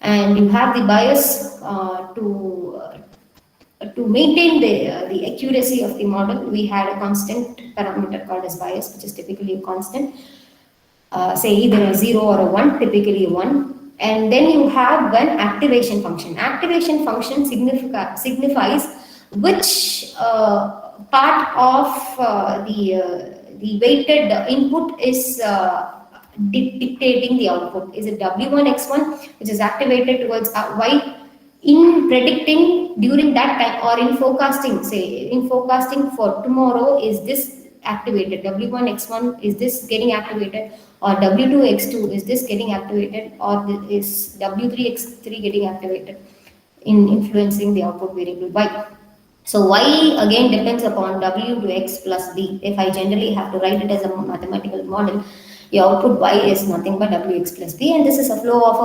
And you have the bias to maintain the accuracy of the model. We had a constant parameter called as bias, which is typically a constant. Say either a 0 or a 1, typically a 1. And then you have one activation function. Activation function signifies which part of the weighted input is dictating the output? Is it W1X1 which is activated towards Y in predicting during that time, or in forecasting, say in forecasting for tomorrow, is this activated? W1X1, is this getting activated? Or W2X2, is this getting activated? Or is W3X3 getting activated in influencing the output variable Y? So Y again depends upon W to X plus B. If I generally have to write it as a mathematical model, your output Y is nothing but WX plus B, and this is a flow of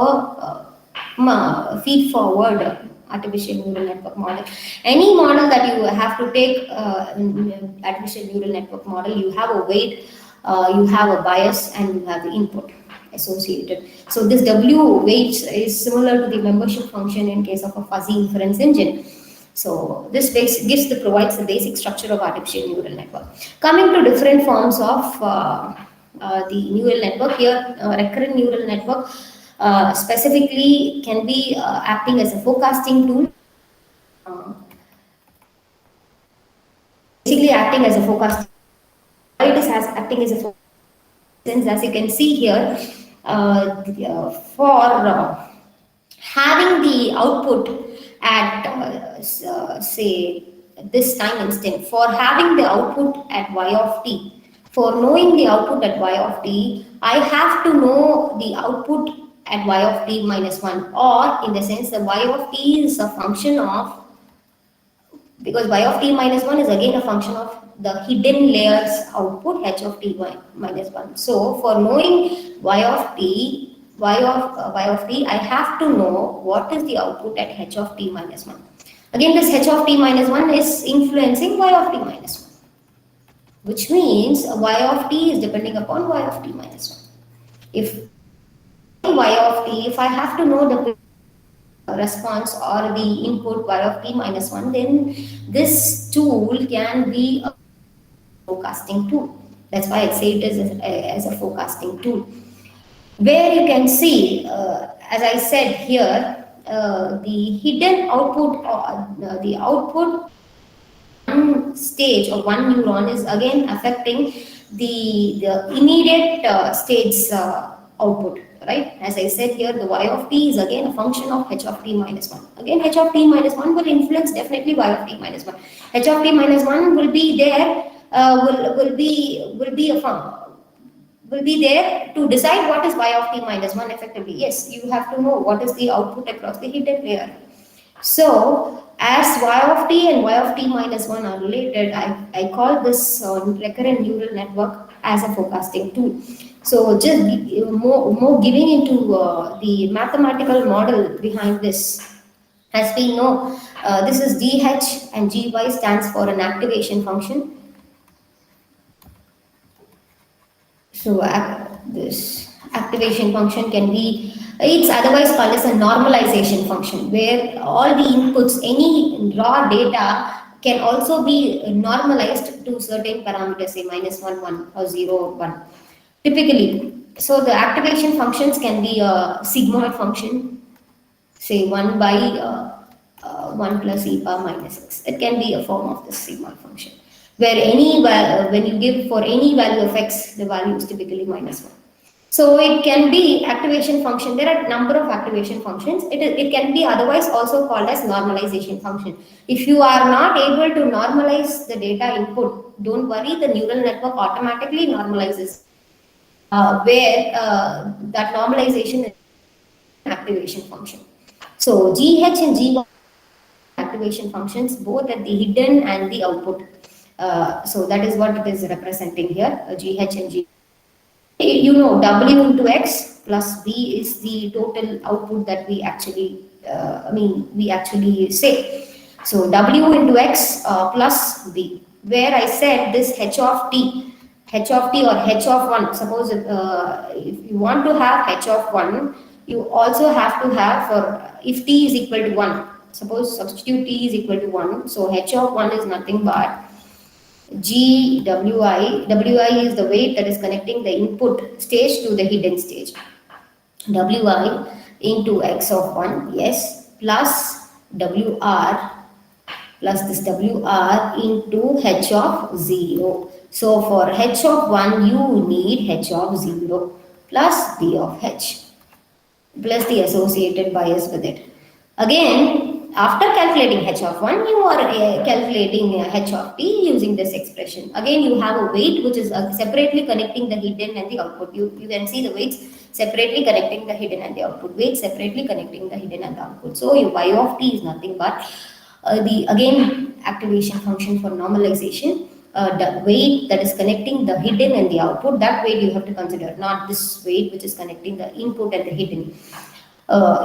a feed forward artificial neural network model. Any model that you have to take, artificial neural network model, you have a weight, you have a bias, and you have the input associated. So this W weight is similar to the membership function in case of a fuzzy inference engine. So this provides the basic structure of artificial neural network. Coming to different forms of the neural network here, recurrent neural network specifically can be acting as a forecasting tool. Basically acting as a forecasting. It is acting as a forecasting, as you can see here, for having the output at say this time instant, for having the output at y of t, for knowing the output at y of t, I have to know the output at y of t minus 1, or in the sense the y of t is a function of, because y of t minus 1 is again a function of the hidden layers output h of t minus 1. So for knowing y of t, I have to know what is the output at h of t minus 1. Again, this h of t minus 1 is influencing y of t minus 1, which means y of t is depending upon y of t minus 1. If y of t, if I have to know the response or the input y of t minus 1, then this tool can be a forecasting tool. That's why I say it is as a forecasting tool, where you can see, as I said here, the hidden output, or the output one stage or one neuron is again affecting the immediate state's output, right? As I said here, the y of t is again a function of h of t minus 1. Again, h of t minus 1 will influence definitely y of t minus 1. H of t minus 1 will be there, will be a will be there to decide what is y of t minus 1 effectively. Yes, you have to know what is the output across the hidden layer. So, as y of t and y of t minus 1 are related, I call this recurrent neural network as a forecasting tool. So, just more giving into the mathematical model behind this. As we know, this is GH and GY stands for an activation function. So this activation function can be, it's otherwise called as a normalization function, where all the inputs, any raw data can also be normalized to certain parameters, say minus 1, 1 or 0, 1. Typically, so the activation functions can be a sigmoid function, say 1 by 1 plus e power minus x. It can be a form of the sigmoid function, where when you give for any value of x, the value is typically minus 1. So it can be activation function. There are a number of activation functions. It can be otherwise also called as normalization function. If you are not able to normalize the data input, don't worry, the neural network automatically normalizes, where that normalization is activation function. So GH and GY activation functions both at the hidden and the output. So that is what it is representing here, GH and G. You know, W into X plus B is the total output that we actually, we actually say. So W into X plus B, where I said this H of T or H of 1, suppose if you want to have H of 1, you also have to have, for if T is equal to 1, suppose substitute T is equal to 1, so H of 1 is nothing but Wi is the weight that is connecting the input stage to the hidden stage. Wi into X of 1, yes, plus WR plus this WR into H of 0. So for H of 1, you need H of 0 plus B of H plus the associated bias with it. Again, after calculating H of 1, you are calculating H of T using this expression. Again, you have a weight which is separately connecting the hidden and the output. You can see the weights separately connecting the hidden and the output. Weight separately connecting the hidden and the output. So, your Y of T is nothing but the again activation function for normalization. The weight that is connecting the hidden and the output, that weight you have to consider, not this weight which is connecting the input and the hidden.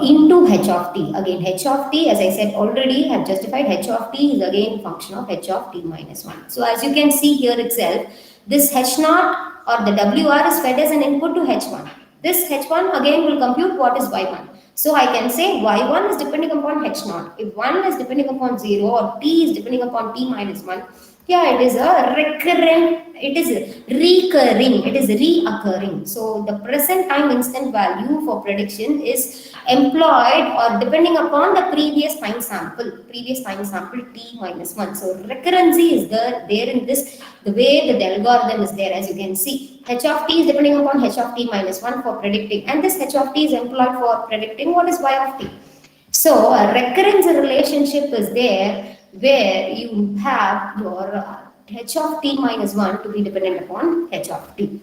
Into H of T. Again, H of T, as I said already, have justified, H of T is again function of H of T minus 1. So as you can see here itself, this H naught or the WR is fed as an input to H1. This H1 again will compute what is Y1. So I can say Y1 is depending upon H naught. If 1 is depending upon 0 or T is depending upon T minus 1, yeah, it is a recurrent, it is recurring, it is reoccurring. So the present time instant value for prediction is employed or depending upon the previous time sample T minus 1. So recurrency is there in this, the way the algorithm is there, as you can see. H of T is depending upon H of T minus 1 for predicting, and this H of T is employed for predicting what is Y of T. So a recurrence relationship is there where you have your H of T minus 1 to be dependent upon H of T.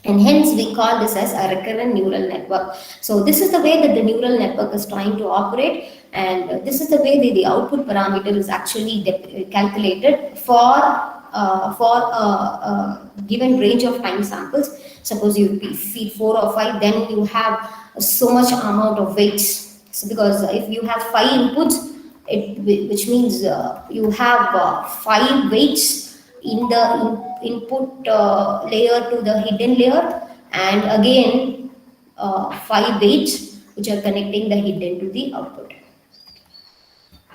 And hence we call this as a recurrent neural network. So this is the way that the neural network is trying to operate, and this is the way the output parameter is actually calculated for a given range of time samples. Suppose you feed 4 or 5, then you have so much amount of weights. So because if you have 5 inputs, which means you have 5 weights in the input layer to the hidden layer, and again 5 weights which are connecting the hidden to the output.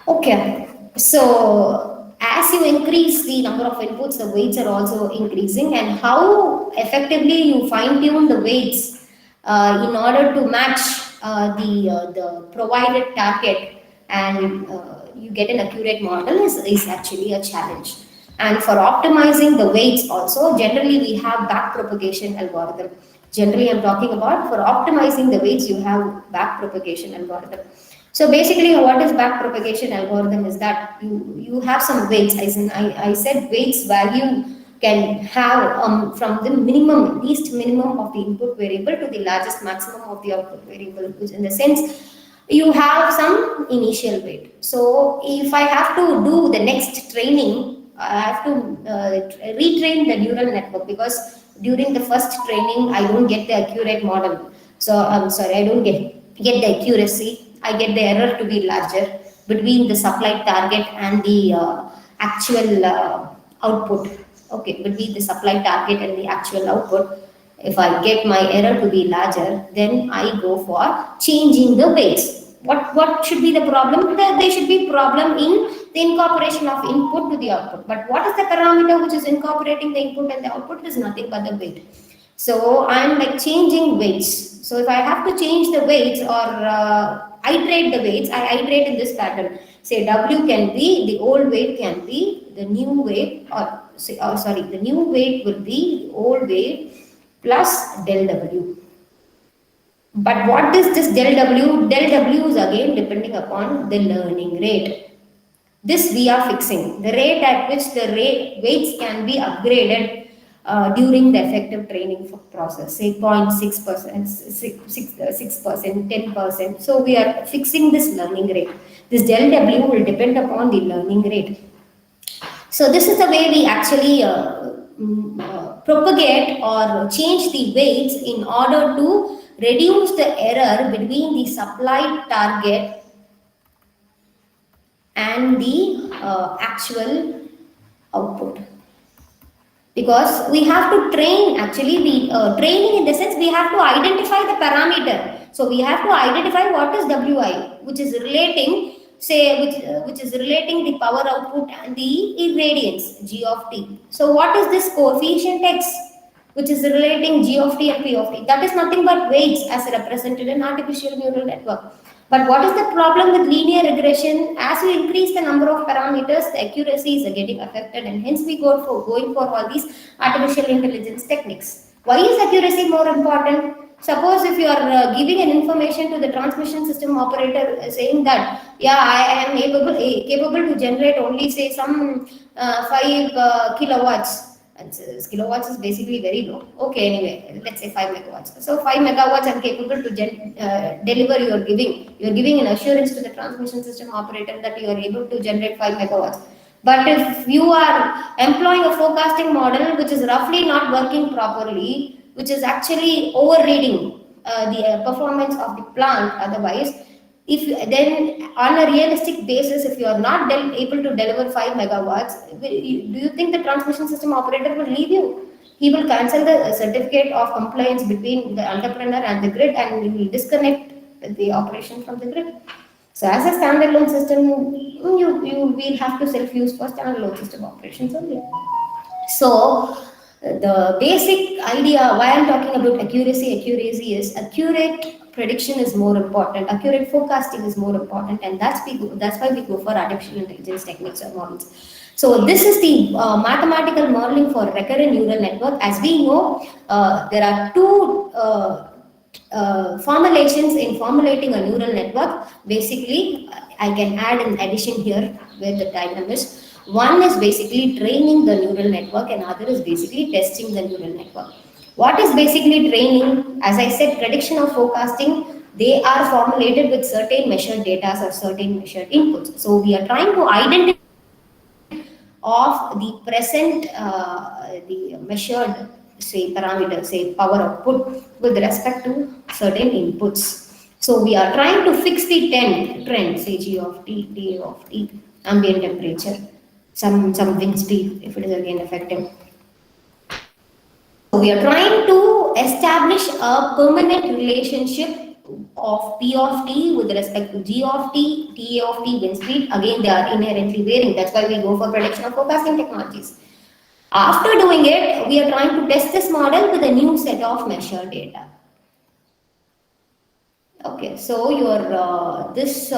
Okay, so as you increase the number of inputs, the weights are also increasing, and how effectively you fine tune the weights in order to match the provided target and you get an accurate model is actually a challenge. And for optimizing the weights also, generally we have backpropagation algorithm. Generally I'm talking about for optimizing the weights, you have backpropagation algorithm. So basically what is backpropagation algorithm is that you have some weights, as in I said weights value can have from the least minimum of the input variable to the largest maximum of the output variable, which in the sense you have some initial weight. So if I have to do the next training, I have to retrain the neural network, because during the first training I don't get the accurate model. So I'm sorry, I don't get the accuracy. I get the error to be larger between the supplied target and the actual output. Okay, between the supplied target and the actual output. If I get my error to be larger, then I go for changing the weights. What should be the problem? There should be problem in the incorporation of input to the output. But what is the parameter which is incorporating the input and the output? Is nothing but the weight. So I'm like changing weights. So if I have to change the weights or iterate the weights, I iterate in this pattern. Say W can be, the old weight can be the new weight, or say, sorry, the new weight will be the old weight plus del W. But what is this del W? Del W is again depending upon the learning rate. This we are fixing. The rate at which the weights can be upgraded during the effective training process, say 0.6%, 6%, 10%. So we are fixing this learning rate. This del W will depend upon the learning rate. So this is the way we actually propagate or change the weights in order to reduce the error between the supplied target and the actual output. Because we have to train, actually the training in the sense we have to identify the parameter. So we have to identify what is Wi, which is relating, say, which is relating the power output and the irradiance, G of T. So what is this coefficient X, which is relating G of T and P of T? That is nothing but weights as represented in artificial neural network. But what is the problem with linear regression? As you increase the number of parameters, the accuracy is getting affected, and hence we going for all these artificial intelligence techniques. Why is accuracy more important? Suppose if you are giving an information to the transmission system operator saying that, yeah, I am capable to generate only say some 5 kilowatts. And kilowatts is basically very low. Okay, anyway, let's say 5 megawatts. So 5 megawatts I'm capable to deliver. You are giving an assurance to the transmission system operator that you are able to generate 5 megawatts. But if you are employing a forecasting model which is roughly not working properly, which is actually overreading the performance of the plant otherwise, if then on a realistic basis, if you are not able to deliver 5 megawatts, do you think the transmission system operator will leave you? He will cancel the certificate of compliance between the entrepreneur and the grid, and he will disconnect the operation from the grid. So as a standalone system, you will have to self-use for standalone system operations only. So the basic idea why I'm talking about accuracy is accurate prediction is more important, accurate forecasting is more important, and that's why we go for artificial intelligence techniques or models. So this is the mathematical modeling for recurrent neural network. As we know, there are two formulations in formulating a neural network. Basically, I can add an addition here where the diagram is. One is basically training the neural network, and other is basically testing the neural network. What is basically training? As I said, prediction or forecasting, they are formulated with certain measured data or certain measured inputs. So we are trying to identify of the present the measured say parameter, say power output with respect to certain inputs. So we are trying to fix the trend, say g of t, d of t, ambient temperature, some wind speed if it is again effective. So we are trying to establish a permanent relationship of P of t with respect to G of t, T of t, wind speed. Again, they are inherently varying. That's why we go for prediction of forecasting technologies. After doing it, we are trying to test this model with a new set of measured data. Okay, so your this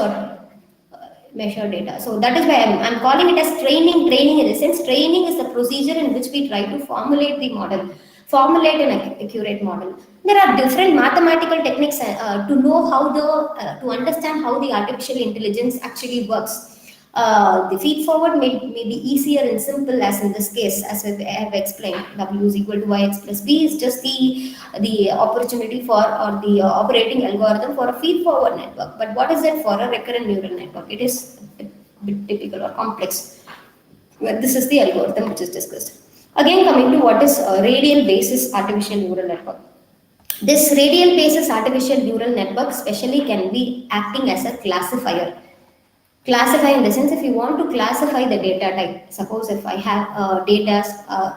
measured data. So that is why I'm calling it as training. Training in the sense, training is the procedure in which we try to formulate the model, formulate an accurate model. There are different mathematical techniques to know how to understand how the artificial intelligence actually works. The feed forward may be easier and simple, as in this case, as I have explained. W is equal to yx plus b is just the opportunity for, or the operating algorithm for a feed forward network. But what is it for a recurrent neural network? It is a bit typical or complex. Well, this is the algorithm which is discussed. Again, coming to what is a radial basis artificial neural network. This radial basis artificial neural network specially can be acting as a classifier. Classify in the sense, if you want to classify the data type, suppose if I have data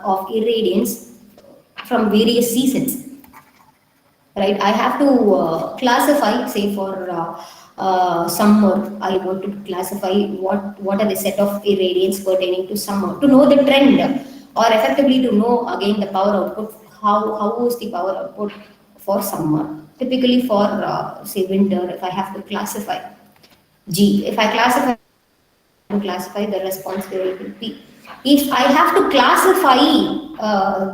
of irradiance from various seasons, right? I have to classify, say for summer, I want to classify what are the set of irradiance pertaining to summer, to know the trend, or effectively to know again the power output, how is the power output for summer. Typically for say winter, if I have to classify G, if I classify the response variable P. If I have to classify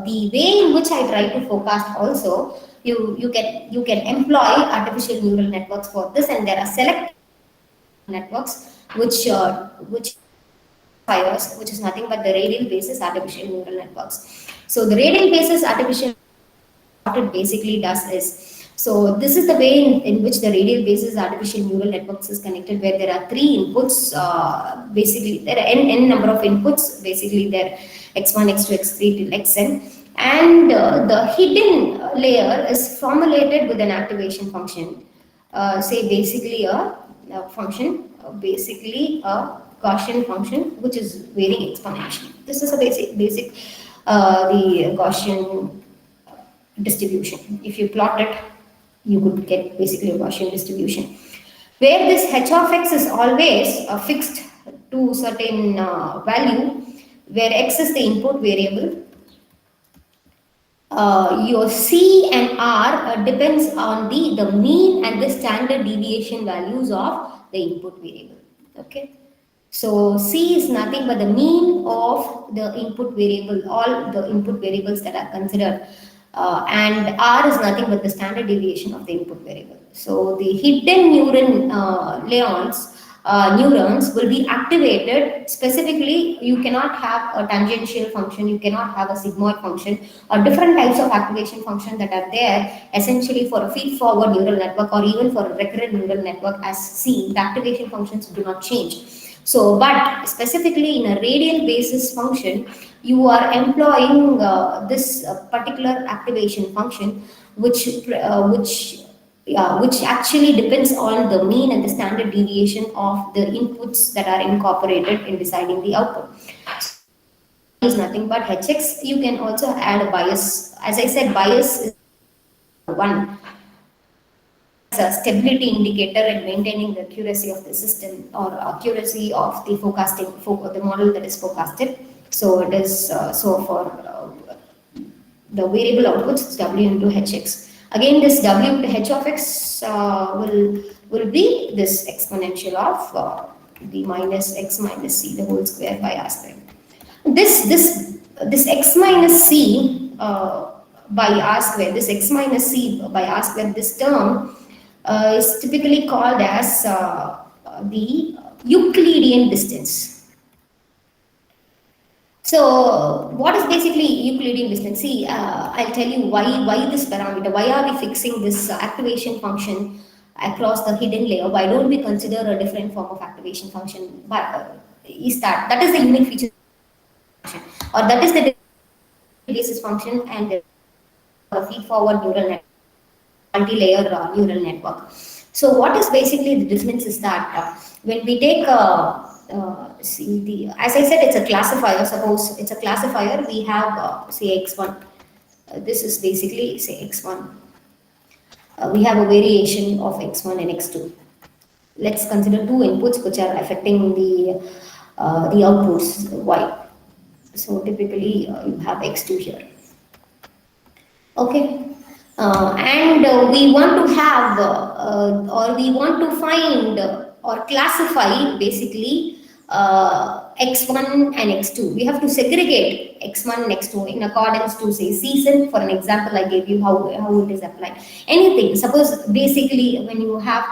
the way in which I try to forecast also, you can employ artificial neural networks for this, and there are select networks which which is nothing but the radial basis artificial neural networks. So the radial basis artificial what it basically does is, so this is the way in which the radial basis artificial neural networks is connected, where there are three inputs. Basically, there are n number of inputs. Basically, there x1, x2, x3 till xn, and the hidden layer is formulated with an activation function. Say basically a function, basically a Gaussian function, which is varying exponentially. This is a basic the Gaussian distribution. If you plot it, you could get basically a Gaussian distribution, where this h of x is always fixed to certain value, where x is the input variable. Your C and R depends on the mean and the standard deviation values of the input variable. Okay. So C is nothing but the mean of the input variable, all the input variables that are considered. and R is nothing but the standard deviation of the input variable. So the hidden neurons will be activated specifically. You cannot have a tangential function, you cannot have a sigmoid function, or different types of activation function that are there essentially for a feed forward neural network or even for a recurrent neural network. As seen, the activation functions do not change. So, but specifically in a radial basis function, you are employing this particular activation function, which actually depends on the mean and the standard deviation of the inputs that are incorporated in deciding the output. Is nothing but hx. You can also add a bias. As I said, bias is one as a stability indicator in maintaining the accuracy of the system or accuracy of the the model that is forecasted. So it is for the variable outputs, it's w into hx. Again, this w into h of x will be this exponential of the minus x minus c the whole square by r square. This x minus c by r square, this x minus c by r square, this term is typically called as the Euclidean distance. So, what is basically Euclidean distance? See, I'll tell you why this parameter. Why are we fixing this activation function across the hidden layer? Why don't we consider a different form of activation function? But is that is the unique feature function, or that is the basis function and the feed forward neural network, multi-layer neural network. So what is basically the difference is that when we take as I said, it's a classifier. Suppose it's a classifier. We have say x1. This is basically say x1. We have a variation of x1 and x2. Let's consider two inputs which are affecting the outputs y. So typically you have x2 here. Okay. And we want to have or we want to find or classify basically x1 and x2. We have to segregate x1 and x2 in accordance to say season. For an example, I gave you how it is applied. Anything. Suppose basically when you have,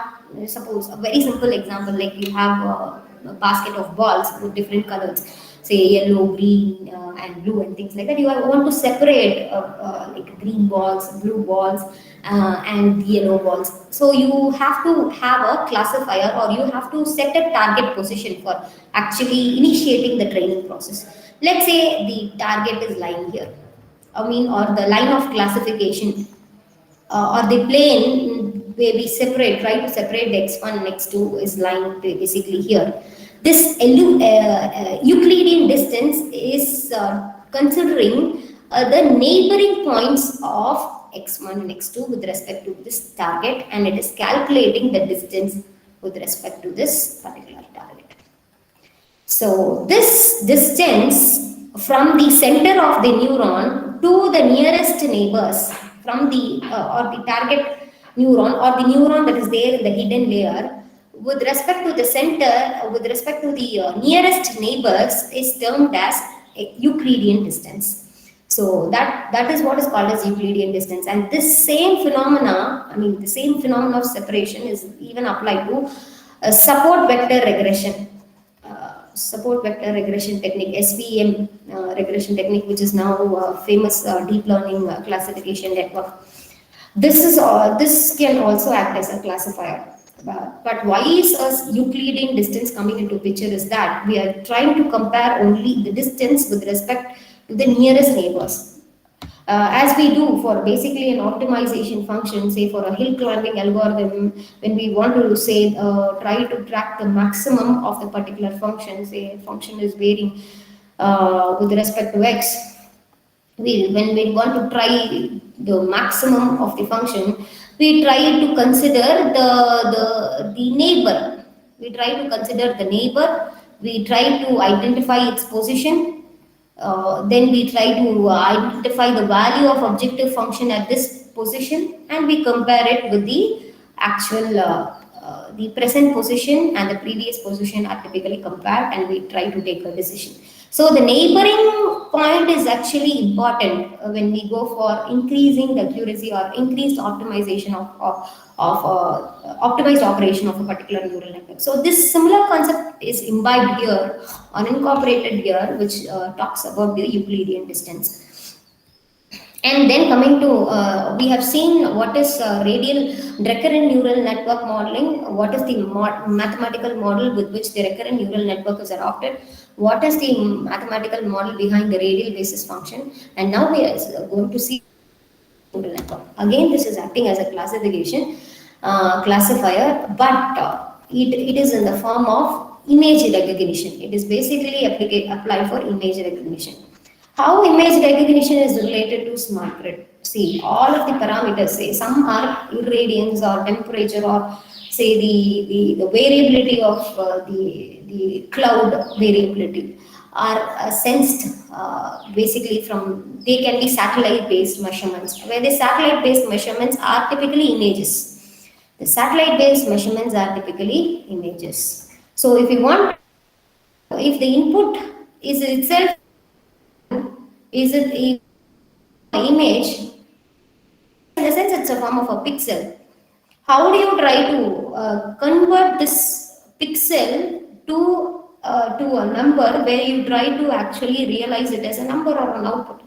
suppose a very simple example, like you have a basket of balls with different colors, say yellow, green, and blue, and things like that. You want to separate like green balls, blue balls, and yellow balls. So you have to have a classifier, or you have to set a target position for actually initiating the training process. Let's say the target is lying here. I mean, or the line of classification, or the plane where we try to separate the x1 and x2 is lying basically here. This Euclidean distance is considering the neighboring points of x1 and x2 with respect to this target, and it is calculating the distance with respect to this particular target. So this distance from the center of the neuron to the nearest neighbors from the or the target neuron or the neuron that is there in the hidden layer with respect to the center, with respect to the nearest neighbors, is termed as Euclidean distance. So that is what is called as Euclidean distance. And this same phenomena, I mean the same phenomenon of separation is even applied to support vector regression. Support vector regression technique, SVM regression technique, which is now famous deep learning classification network. This can also act as a classifier. But why is a Euclidean distance coming into picture is that we are trying to compare only the distance with respect to the nearest neighbors. As we do for basically an optimization function, say for a hill climbing algorithm, when we want to say try to track the maximum of the particular function, say function is varying with respect to x, when we want to try the maximum of the function, we try to consider the neighbor. We try to consider the neighbor. We try to identify its position. Then we try to identify the value of objective function at this position, and we compare it with the actual the present position and the previous position are typically compared, and we try to take a decision. So the neighboring point is actually important when we go for increasing the accuracy or increased optimization of optimized operation of a particular neural network. So this similar concept is imbibed here or incorporated here, which talks about the Euclidean distance. And then coming to, we have seen what is radial recurrent neural network modeling, what is the mathematical model with which the recurrent neural network is adopted, what is the mathematical model behind the radial basis function, and now we are going to see neural network. Again, this is acting as a classification classifier, but it is in the form of image recognition. It is basically applied for image recognition. How image recognition is related to smart grid? See, all of the parameters, say some are irradiance or temperature or say the variability of the cloud variability are sensed basically from, they can be satellite based measurements, where the satellite based measurements are typically images. The satellite based measurements are typically images. So if you want, if the input is itself, is it image, in the sense it's a form of a pixel. How do you try to convert this pixel to a number where you try to actually realize it as a number or an output?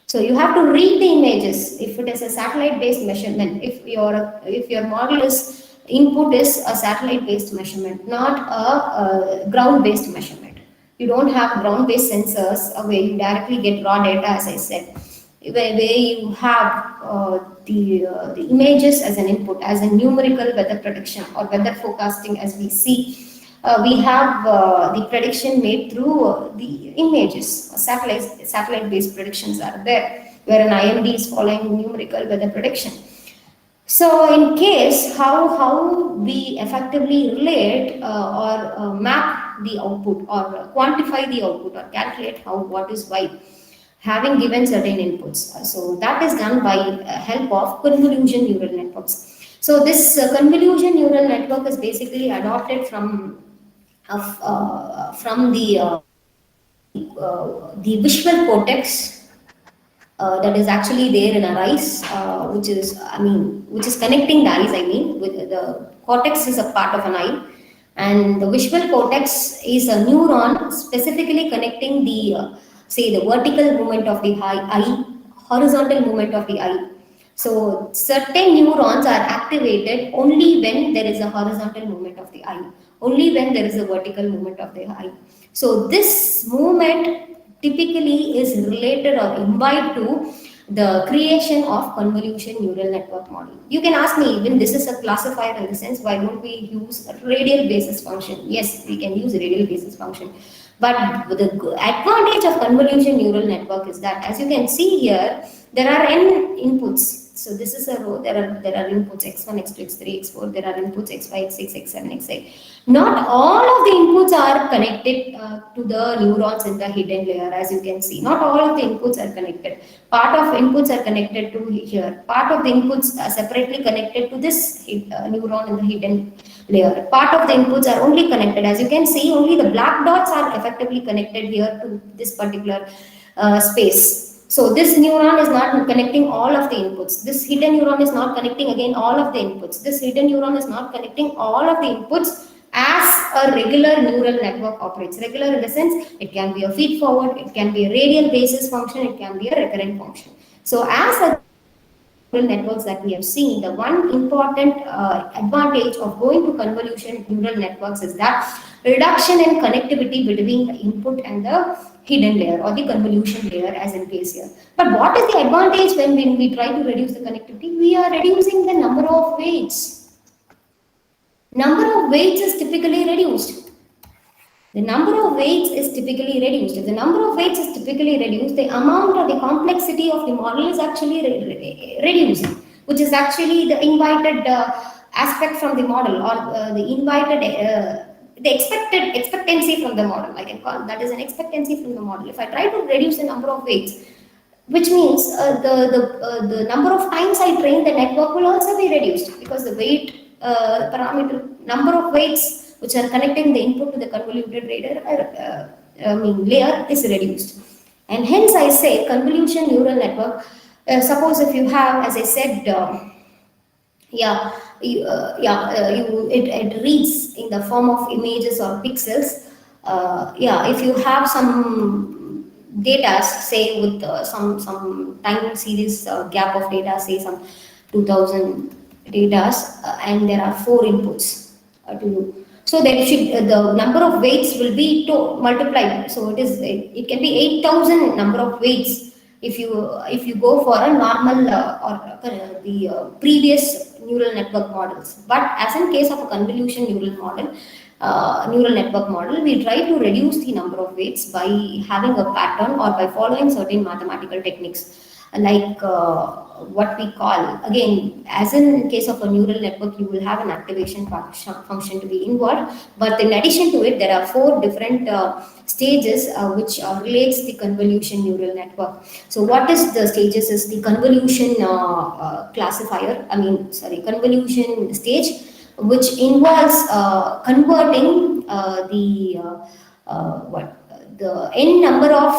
So you have to read the images. If it is a satellite based measurement, if your model is input is a satellite based measurement, not a ground based measurement, you don't have ground based sensors where you directly get raw data, as I said, where you have the images as an input, as a numerical weather prediction or weather forecasting, as we see. We have the prediction made through the images. Satellite based predictions are there, where an IMD is following numerical weather prediction. So in case how we effectively relate or map the output or quantify the output or calculate how what is why, having given certain inputs. So that is done by help of convolution neural networks. So this convolution neural network is basically adopted from the visual cortex that is actually there in our eyes, which is connecting the eyes. I mean, with the cortex is a part of an eye, and the visual cortex is a neuron specifically connecting the say the vertical movement of the eye, horizontal movement of the eye. So certain neurons are activated only when there is a horizontal movement of the eye, only when there is a vertical movement of the eye. So this movement typically is related or imbibed to the creation of convolution neural network model. You can ask me, even this is a classifier in the sense, why don't we use a radial basis function? Yes, we can use a radial basis function. But the advantage of convolution neural network is that, as you can see here, there are n inputs. So this is a row. There are inputs x1, x2, x3, x4. There are inputs x5, x6, x7, x8. Not all of the inputs are connected to the neurons in the hidden layer, as you can see. Not all of the inputs are connected. Part of inputs are connected to here. Part of the inputs are separately connected to this neuron in the hidden layer. Part of the inputs are only connected. As you can see, only the black dots are effectively connected here to this particular space. So this neuron is not connecting all of the inputs. This hidden neuron is not connecting again all of the inputs. This hidden neuron is not connecting all of the inputs as a regular neural network operates. Regular in the sense, it can be a feed forward, it can be a radial basis function, it can be a recurrent function. So as a neural networks that we have seen, the one important advantage of going to convolution neural networks is that reduction in connectivity between the input and the hidden layer or the convolution layer, as in case here. But what is the advantage when we try to reduce the connectivity? We are reducing the number of weights. Number of weights is typically reduced. The number of weights is typically reduced. If the number of weights is typically reduced, the amount or the complexity of the model is actually reducing, which is actually the invited aspect from the model, or the invited the expectancy from the model. I can call that is an expectancy from the model. If I try to reduce the number of weights, which means the number of times I train the network will also be reduced, because the weight parameter, number of weights which are connecting the input to the convoluted radar layer is reduced. And hence I say convolution neural network, suppose if you have, as I said, it reads in the form of images or pixels. If you have some data, say with some time series gap of data, say some 2000 data, and there are four inputs to you. So then should the number of weights will be multiplied. So it can be 8,000 number of weights if you go for a normal or the previous neural network models. But as in case of a convolution neural network model, we try to reduce the number of weights by having a pattern or by following certain mathematical techniques, like what we call, again, as in case of a neural network, you will have an activation function to be involved, but in addition to it, there are four different stages which relates the convolution neural network. So what is the stages is the convolution convolution stage, which involves converting the n number of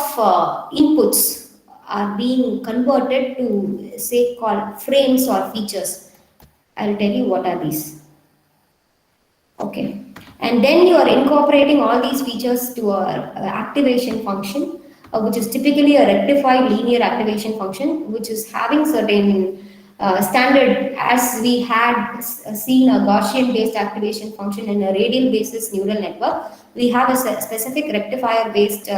inputs are being converted to, say, called frames or features. I'll tell you what are these. Okay, and then you are incorporating all these features to a activation function, which is typically a rectified linear activation function, which is having certain standard, as we had seen a Gaussian based activation function in a radial basis neural network. We have a specific rectifier based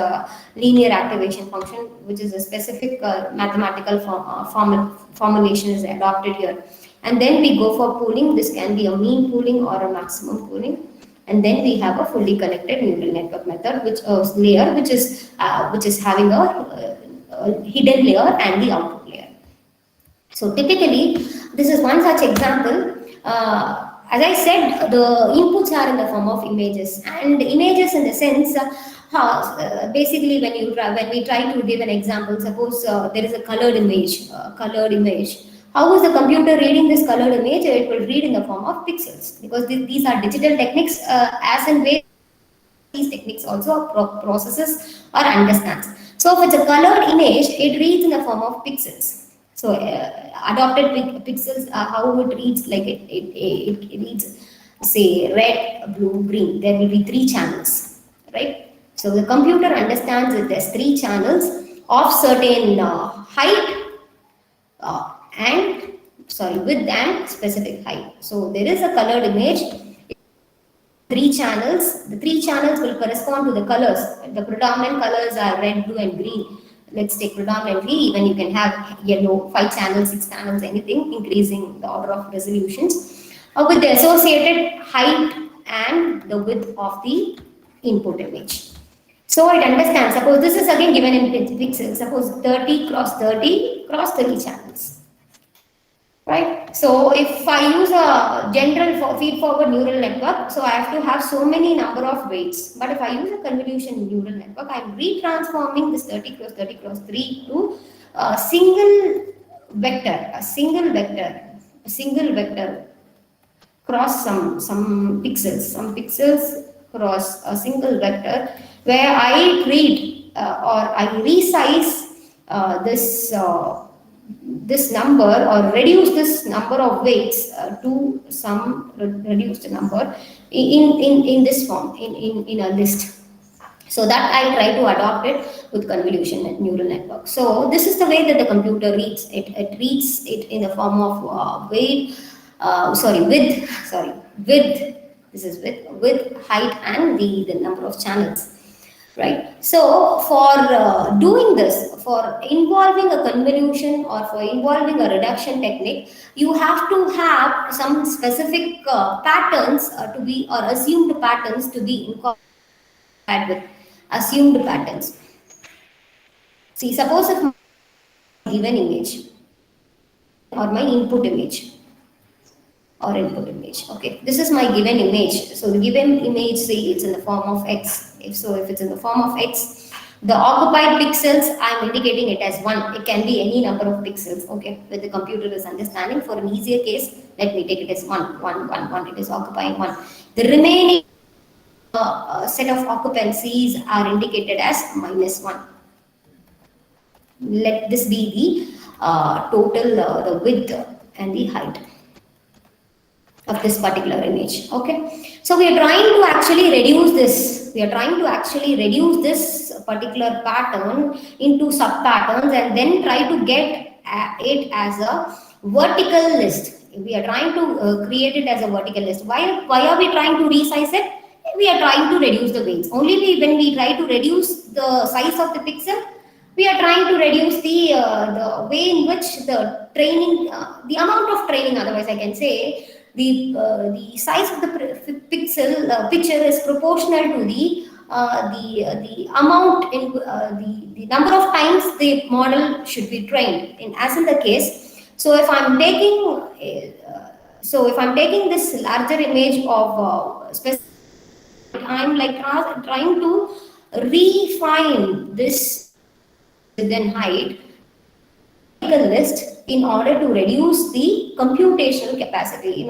linear activation function, which is a specific mathematical formulation is adopted here. And then we go for pooling. This can be a mean pooling or a maximum pooling. And then we have a fully connected neural network method, which layer, which is having a hidden layer and the output layer. So typically, this is one such example. As I said, the inputs are in the form of images, and images in the sense, basically when we try to give an example, suppose there is a colored image. How is the computer reading this colored image? It will read in the form of pixels, because these are digital techniques, as in way these techniques also processes or understands. So if it's a colored image, it reads in the form of pixels. So adopted pixels, how it reads, like it reads, say, red, blue, green. There will be three channels, right? So the computer understands that there's three channels of certain height width and specific height. So there is a colored image, three channels. The three channels will correspond to the colors. The predominant colors are red, blue, and green. Let's take predominantly, even you can have yellow, 5 channels, 6 channels, anything, increasing the order of resolutions with the associated height and the width of the input image. So it understands, suppose this is again given in pixels, suppose 30 cross 30 cross 30 channels. Right? So if I use a general feed-forward neural network, so I have to have so many number of weights. But if I use a convolution neural network, I'm retransforming this 30 cross 3 to a single vector, cross some pixels cross a single vector, where I treat or I resize this number, or reduce this number of weights to some reduced number in this form, in a list. So that I try to adopt it with convolution neural network. So this is the way that the computer reads it. It reads it in the form of width. This is width, height, and the number of channels. Right. So for doing this, for involving a convolution or for involving a reduction technique, you have to have some specific patterns to be, or assumed patterns to be incorporated with assumed patterns. See, suppose if my given image or my input image. Okay, this is my given image. So the given image, say it's in the form of X. If it's in the form of X, the occupied pixels, I'm indicating it as 1. It can be any number of pixels. Okay, with the computer is understanding. For an easier case, let me take it as 1. It is occupying 1. The remaining set of occupancies are indicated as -1. Let this be the total, the width and the height of this particular image. Okay, so we are trying to actually reduce this. We are trying to actually reduce this particular pattern into sub patterns and then try to get it as a vertical list. We are trying to create it as a vertical list. Why are we trying to resize it? We are trying to reduce the weights. Only when we try to reduce the size of the pixel, we are trying to reduce the way in which the training, the amount of training, otherwise I can say, the size of the pixel picture is proportional to the amount in the number of times the model should be trained in, as in the case. So if I'm taking if I'm taking this larger image of specific, I'm like trying to refine this within height list in order to reduce the computational capacity,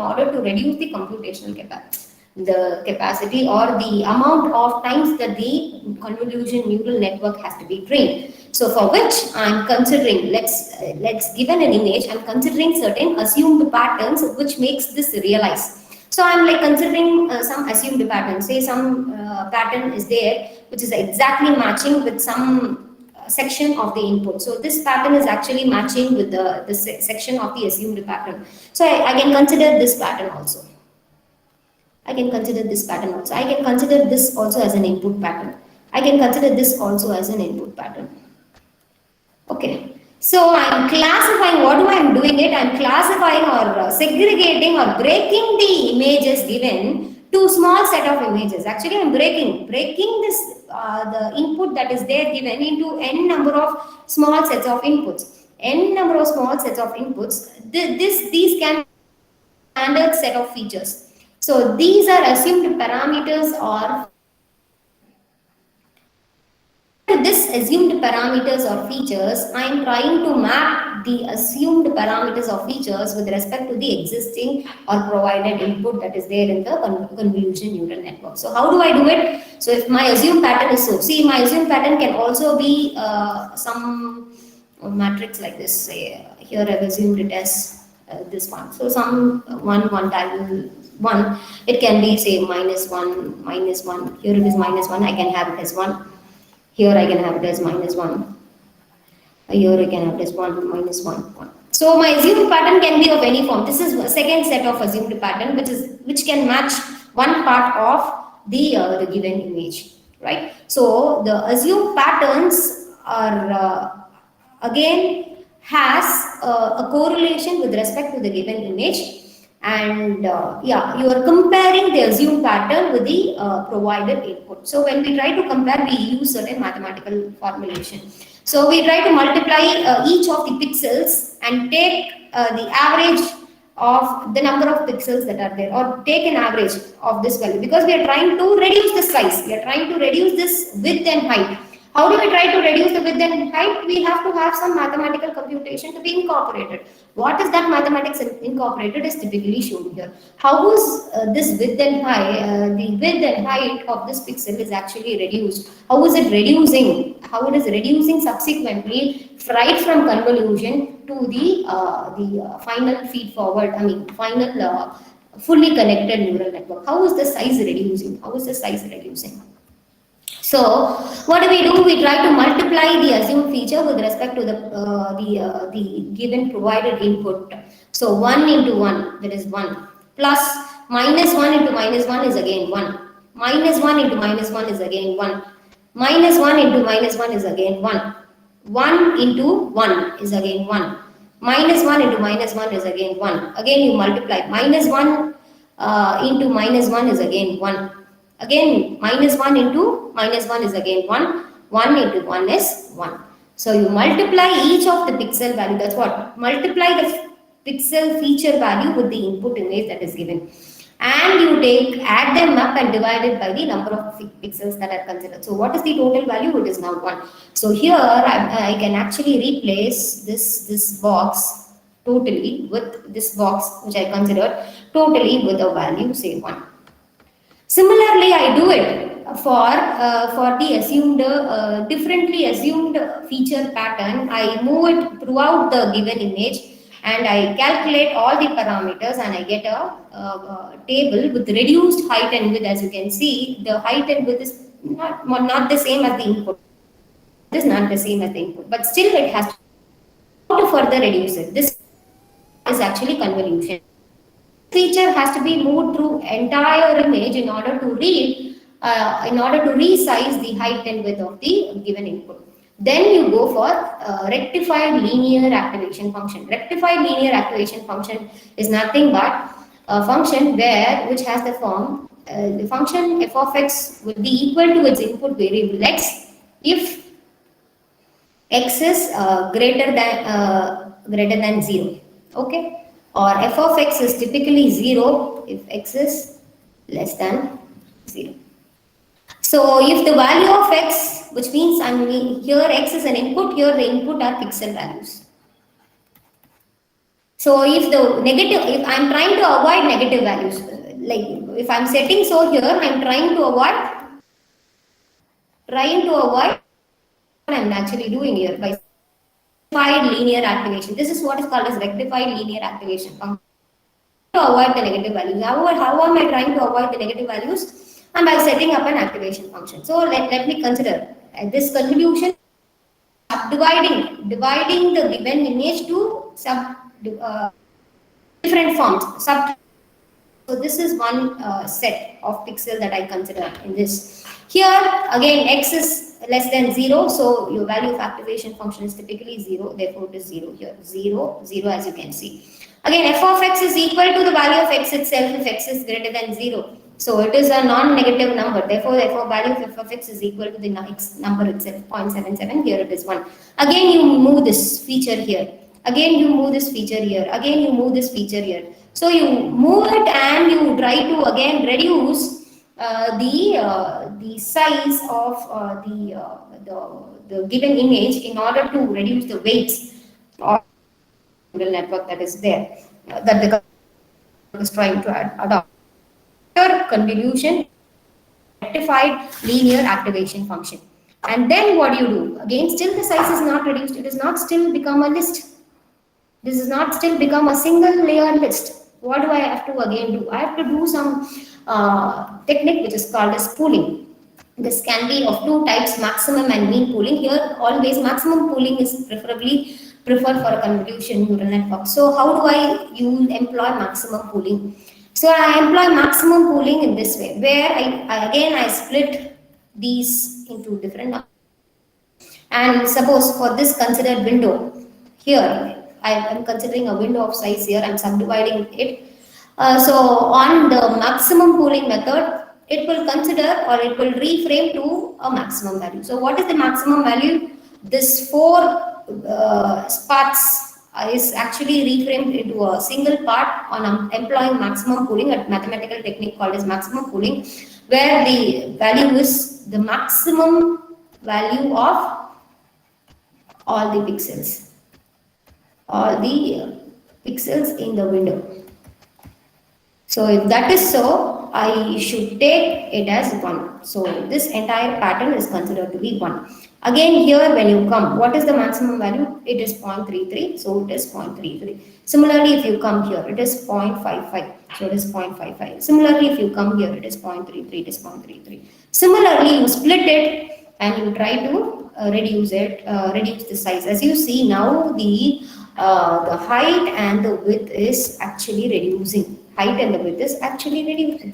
the capacity or the amount of times that the convolution neural network has to be trained. So for which I'm considering, let's given an image, I'm considering certain assumed patterns which makes this realize. So I'm like considering some assumed pattern. Say some pattern is there which is exactly matching with some section of the input. So this pattern is actually matching with the section of the assumed pattern. So I can consider this pattern also. I can consider this also as an input pattern. I can consider this also as an input pattern. Okay. So I'm classifying, what do I am doing it? I'm classifying or segregating or breaking the images given to small set of images. Actually, I'm breaking this the input that is there given into n number of small sets of inputs. N number of small sets of inputs. These can be standard set of features. So these are assumed parameters or to this assumed parameters or features, I am trying to map the assumed parameters or features with respect to the existing or provided input that is there in the convolution neural network. So how do I do it? So if my assumed pattern is so, see, my assumed pattern can also be some matrix like this. Say here I've assumed it as this one. So some one diagonal one. It can be say -1. Here it is -1. I can have it as 1. Here I can have it as -1. Here I can have it as 1, -1. So my assumed pattern can be of any form. This is a second set of assumed pattern, which can match one part of the given image, right? So the assumed patterns are again has a correlation with respect to the given image. And yeah, you are comparing the assumed pattern with the provided input. So when we try to compare, we use certain mathematical formulation. So we try to multiply each of the pixels and take the average of the number of pixels that are there, or take an average of this value, because we are trying to reduce the size, we are trying to reduce this width and height. How do we try to reduce the width and height? We have to have some mathematical computation to be incorporated. What is that mathematics incorporated is typically shown here. How is this width and height, the width and height of this pixel is actually reduced? How is it reducing? How it is reducing subsequently right from convolution to the final feed forward, final fully connected neural network. How is the size reducing? So what do? We try to multiply the assumed feature with respect to the given provided input. So 1 into 1, that is 1, plus -1 into -1 is again 1, -1 into -1 is again 1, -1 into -1 is again 1, 1 into 1 is again 1, -1 into -1 is again 1. Again you multiply, -1 into -1 is again 1. Again, -1 into -1 is again 1. 1 into 1 is 1. So you multiply each of the pixel value. That's what? Multiply the pixel feature value with the input image that is given. And you add them up and divide it by the number of pixels that are considered. So what is the total value? It is now 1. So here I can actually replace this box totally with this box which I considered totally with a value, say 1. Similarly, I do it for the assumed differently assumed feature pattern. I move it throughout the given image, and I calculate all the parameters, and I get a table with reduced height and width. As you can see, the height and width is not the same as the input. It is not the same as the input, but still it has to further reduce it. This is actually convolution. Feature has to be moved through entire image in order to in order to resize the height and width of the given input. Then you go for rectified linear activation function. Rectified linear activation function is nothing but a function which has the form the function f of x will be equal to its input variable x if x is greater than 0. Okay, or f of x is typically 0 if x is less than 0. So if the value of x, which means here x is an input, here the input are pixel values. So if the negative, if I'm trying to avoid negative values, like if I'm setting so here, I'm trying to avoid what I'm actually doing here by rectified linear activation. This is what is called as rectified linear activation function to avoid the negative values. How am I trying to avoid the negative values? And by setting up an activation function. So let me consider this convolution dividing the given image to different forms. So this is one set of pixel that I consider in this. Here again x is less than 0, so your value of activation function is typically 0, therefore it is 0 here. 0, 0 as you can see. Again f of x is equal to the value of x itself if x is greater than 0. So it is a non-negative number, therefore value of f of x is equal to the x number itself, 0.77, here it is 1. Again you move this feature here. Again you move this feature here. Again you move this feature here. So you move it and you try to again reduce the size of the given image in order to reduce the weights of the neural network that is there, that the network is trying to adopt. Convolution, rectified linear activation function. And then what do you do? Again, still the size is not reduced. It does not still become a list. This is not still become a single layer list. What do I have to again do? I have to do some technique which is called as pooling. This can be of two types, maximum and mean pooling. Here always maximum pooling is preferred for a convolution neural network. So how do I employ maximum pooling? So I employ maximum pooling in this way, where I split these into different numbers. And suppose for this considered window, here I am considering a window of size here, I am subdividing it. So on the maximum pooling method, it will consider or it will reframe to a maximum value. So what is the maximum value? This 4 parts is actually reframed into a single part on employing maximum pooling, a mathematical technique called as maximum pooling, where the value is the maximum value of all the pixels in the window. So if that is so, I should take it as 1. So this entire pattern is considered to be 1. Again here when you come, what is the maximum value? It is 0.33, so it is 0.33. Similarly, if you come here, it is 0.55, so it is 0.55. Similarly, if you come here, it is 0.33, it is 0.33. Similarly, you split it and you try to reduce the size. As you see now, the height and the width is actually reducing. Height and the width is actually reducing.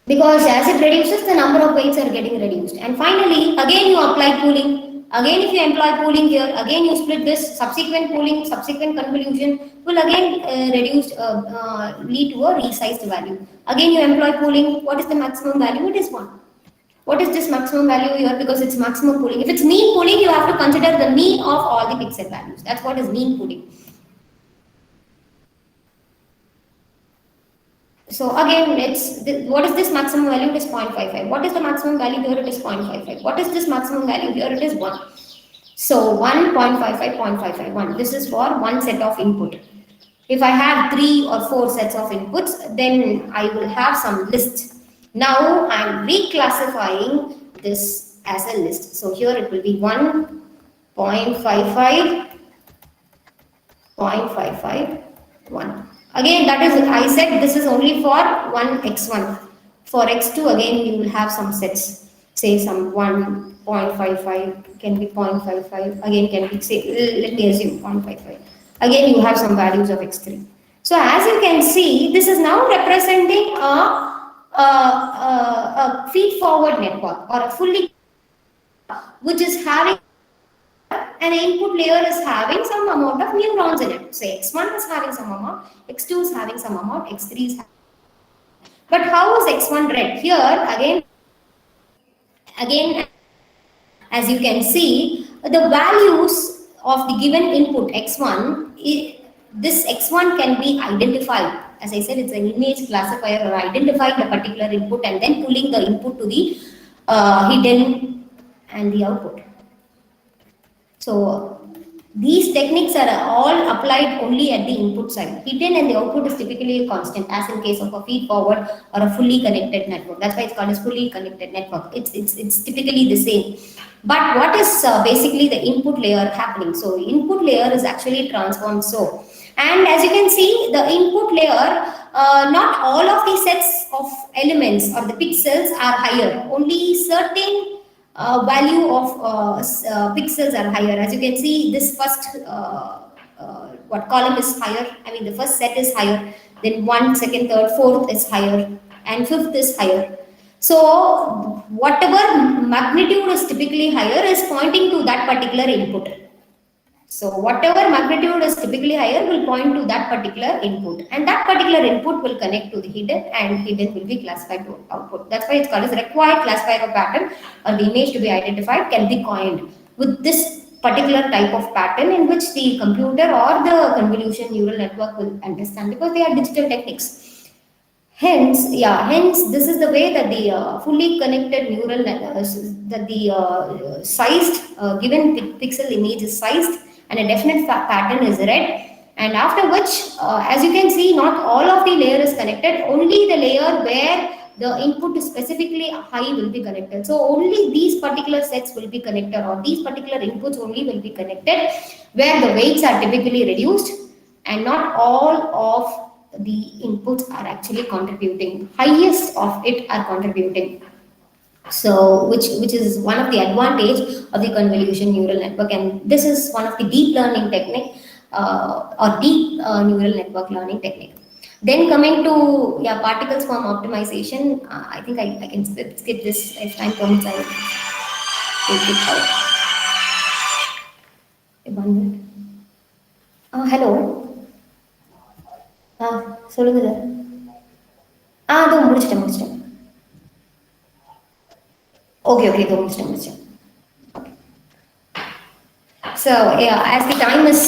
Because as it reduces, the number of weights are getting reduced. And finally, again you apply pooling. Again, if you employ pooling here, again you split this. Subsequent pooling, subsequent convolution will again lead to a resized value. Again you employ pooling. What is the maximum value? It is 1. What is this maximum value here? Because it's maximum pooling. If it's mean pooling, you have to consider the mean of all the pixel values. That's what is mean pooling. So again, what is this maximum value? It is 0.55. What is the maximum value here? It is 0.55. What is this maximum value here? It is 1. So 1, 0.55, 0.55, 1. This is for one set of input. If I have 3 or 4 sets of inputs, then I will have some list. Now I'm reclassifying this as a list. So here it will be 1.55, 0.551. Again, that is, I said this is only for one x1. For x2, again, you will have some sets. Say some 1.55, can be 0.55, again can be, say, let me assume 0.55. Again, you have some values of x3. So as you can see, this is now representing a feed forward network or a fully, which is having an input layer is having some amount of neurons in it. Say x1 is having some amount, x2 is having some amount, x3 is having. But how is x1 read? Here again, as you can see, the values of the given input x1, this x1 can be identified. As I said, it's an image classifier or identifying the particular input and then pulling the input to the hidden and the output. So these techniques are all applied only at the input side. Hidden and the output is typically a constant, as in case of a feed forward or a fully connected network. That's why it's called as fully connected network. It's typically the same. But what is basically the input layer happening? So input layer is actually transformed so. And as you can see, the input layer, not all of the sets of elements or the pixels are higher. Only certain value of pixels are higher. As you can see, this first what column is higher. I mean, the first set is higher. Then 1, 2nd, 3rd, 4th is higher, and 5th is higher. So whatever magnitude is typically higher is pointing to that particular input. So whatever magnitude is typically higher will point to that particular input, and that particular input will connect to the hidden, and hidden will be classified to output. That's why it's called as required classifier of pattern, or the image to be identified can be coined with this particular type of pattern, in which the computer or the convolution neural network will understand, because they are digital techniques. Hence, this is the way that the fully connected neural that the sized given pixel image is sized, and a definite pattern is read. And after which, as you can see, not all of the layer is connected. Only the layer where the input is specifically high will be connected. So only these particular sets will be connected, or these particular inputs only will be connected, where the weights are typically reduced, and not all of the inputs are actually contributing. Highest of it are contributing. So which is one of the advantage of the convolution neural network, and this is one of the deep learning technique or deep neural network learning technique. Then coming to particle swarm optimization, I think I can skip this if time permits. I will take it out. 1 minute. Hello. சொல்லுங்க sir. அதோ முடிச்சிட்டேன். Okay, இதோ முடிச்சிட்டேன். So as the time is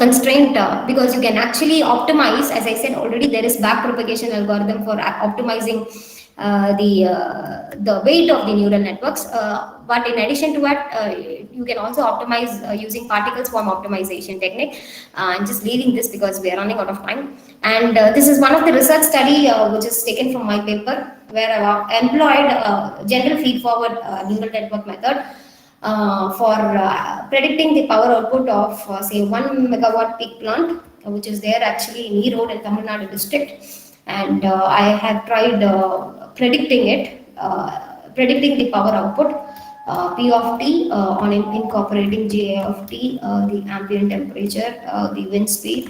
constrained, because you can actually optimize, as I said already, there is back propagation algorithm for optimizing the weight of the neural networks. But in addition to that, you can also optimize using particle swarm optimization technique. I'm just leaving this because we are running out of time. And this is one of the research study which is taken from my paper, where I employed general feed forward neural network method for predicting the power output of say 1 megawatt peak plant, which is there actually in E Road in Tamil Nadu district. And I have tried predicting the power output P of t on incorporating J of t, the ambient temperature, the wind speed,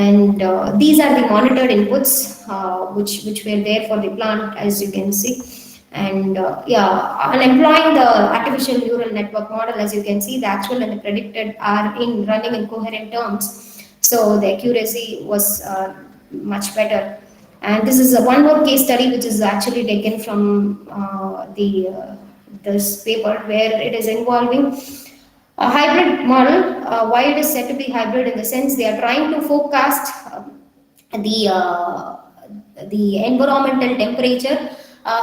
and these are the monitored inputs which were there for the plant, as you can see. And on employing the artificial neural network model, as you can see, the actual and the predicted are running in coherent terms, so the accuracy was much better. And this is one more case study which is actually taken from this paper, where it is involving a hybrid model. Why it is said to be hybrid? In the sense, they are trying to forecast the environmental temperature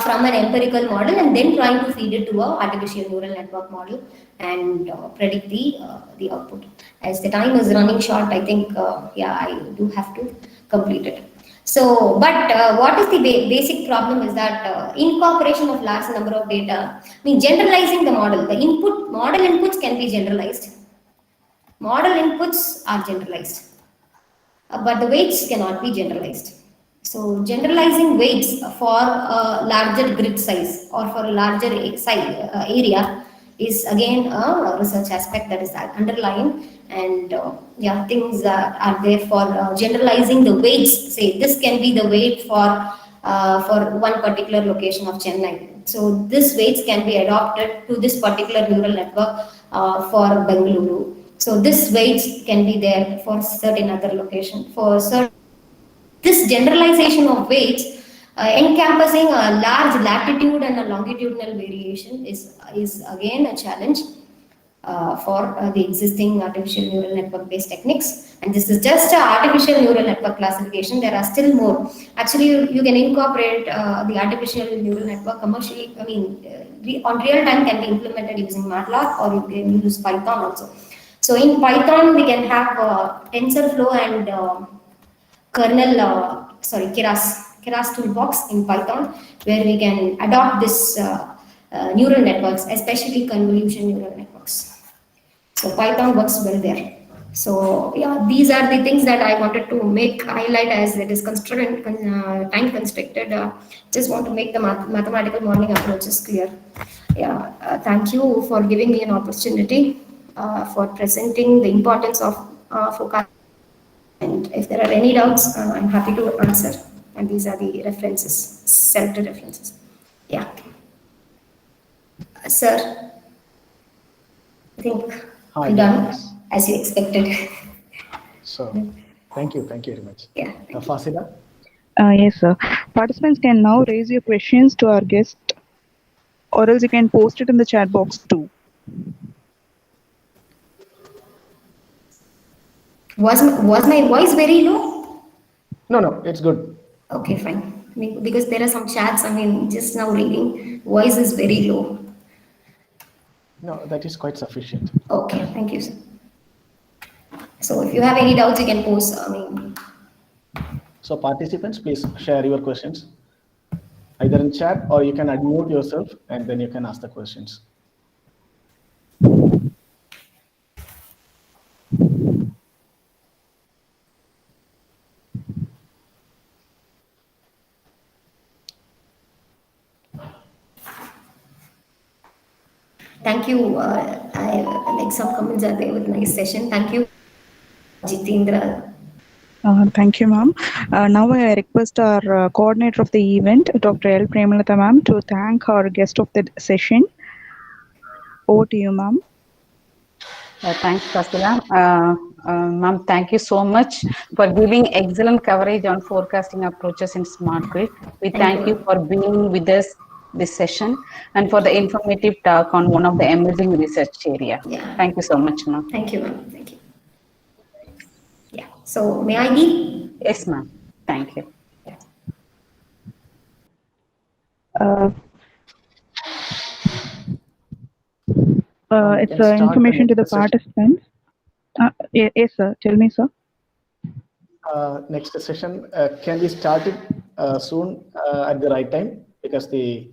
from an empirical model and then trying to feed it to a artificial neural network model and predict the output. As the time is running short, I think yeah, I do have to complete it. So, but what is the basic problem is that incorporation of large number of data, I mean generalizing the model, the model inputs can be generalized. Model inputs are generalized, but the weights cannot be generalized. So generalizing weights for a larger grid size or for a larger area is again a research aspect that is underlying, and yeah, things are there for generalizing the weights. Say this can be the weight for one particular location of Chennai. So this weights can be adopted to this particular neural network for Bangalore. So this weights can be there for certain other location. For certain, this generalization of weights encompassing a large latitude and a longitudinal variation is again a challenge for the existing artificial neural network based techniques. And this is just an artificial neural network classification. There are still more. Actually, you can incorporate the artificial neural network commercially. I mean, on real time can be implemented using MATLAB, or you can use Python also. So in Python, we can have TensorFlow and kernel, Keras toolbox in Python, where we can adopt this neural networks, especially convolution neural networks. So Python works well there. So yeah, these are the things that I wanted to highlight, as it is time constricted. Just want to make the mathematical modeling approaches clear. Yeah, thank you for giving me an opportunity for presenting the importance of forecasting. And if there are any doubts, I'm happy to answer. And these are the references, selected references. Yeah. Sir, I think Hi, I'm done, yes. as you expected. So, thank you very much. Yeah. Fasila? Yes, sir. Participants can now raise your questions to our guest, or else you can post it in the chat box too. Was my voice very low? No, it's good. Okay, fine. I mean, because there are some chats, I mean, just now reading, voice is very low. No, that is quite sufficient. Okay, thank you, sir. So if you have any doubts, you can post, I mean. So participants, please share your questions either in chat, or you can unmute yourself and then you can ask the questions. Thank you. I like some comments are there with nice session. Thank you, Jitendra. Thank you, ma'am. Now I request our coordinator of the event, Dr. L. Premalata, ma'am, to thank our guest of the session. Over to you, ma'am. Thanks, Fasila. Ma'am, thank you so much for giving excellent coverage on forecasting approaches in smart grid. We thank you for being with us this session and for the informative talk on one of the emerging research area. Yeah. Thank you so much, ma'am. Thank you, ma'am. Thank you. Yeah. So may I leave? Yes, ma'am. Thank you. It's information to the participants. Yes, sir. Tell me, sir. Next session can be started soon at the right time, because the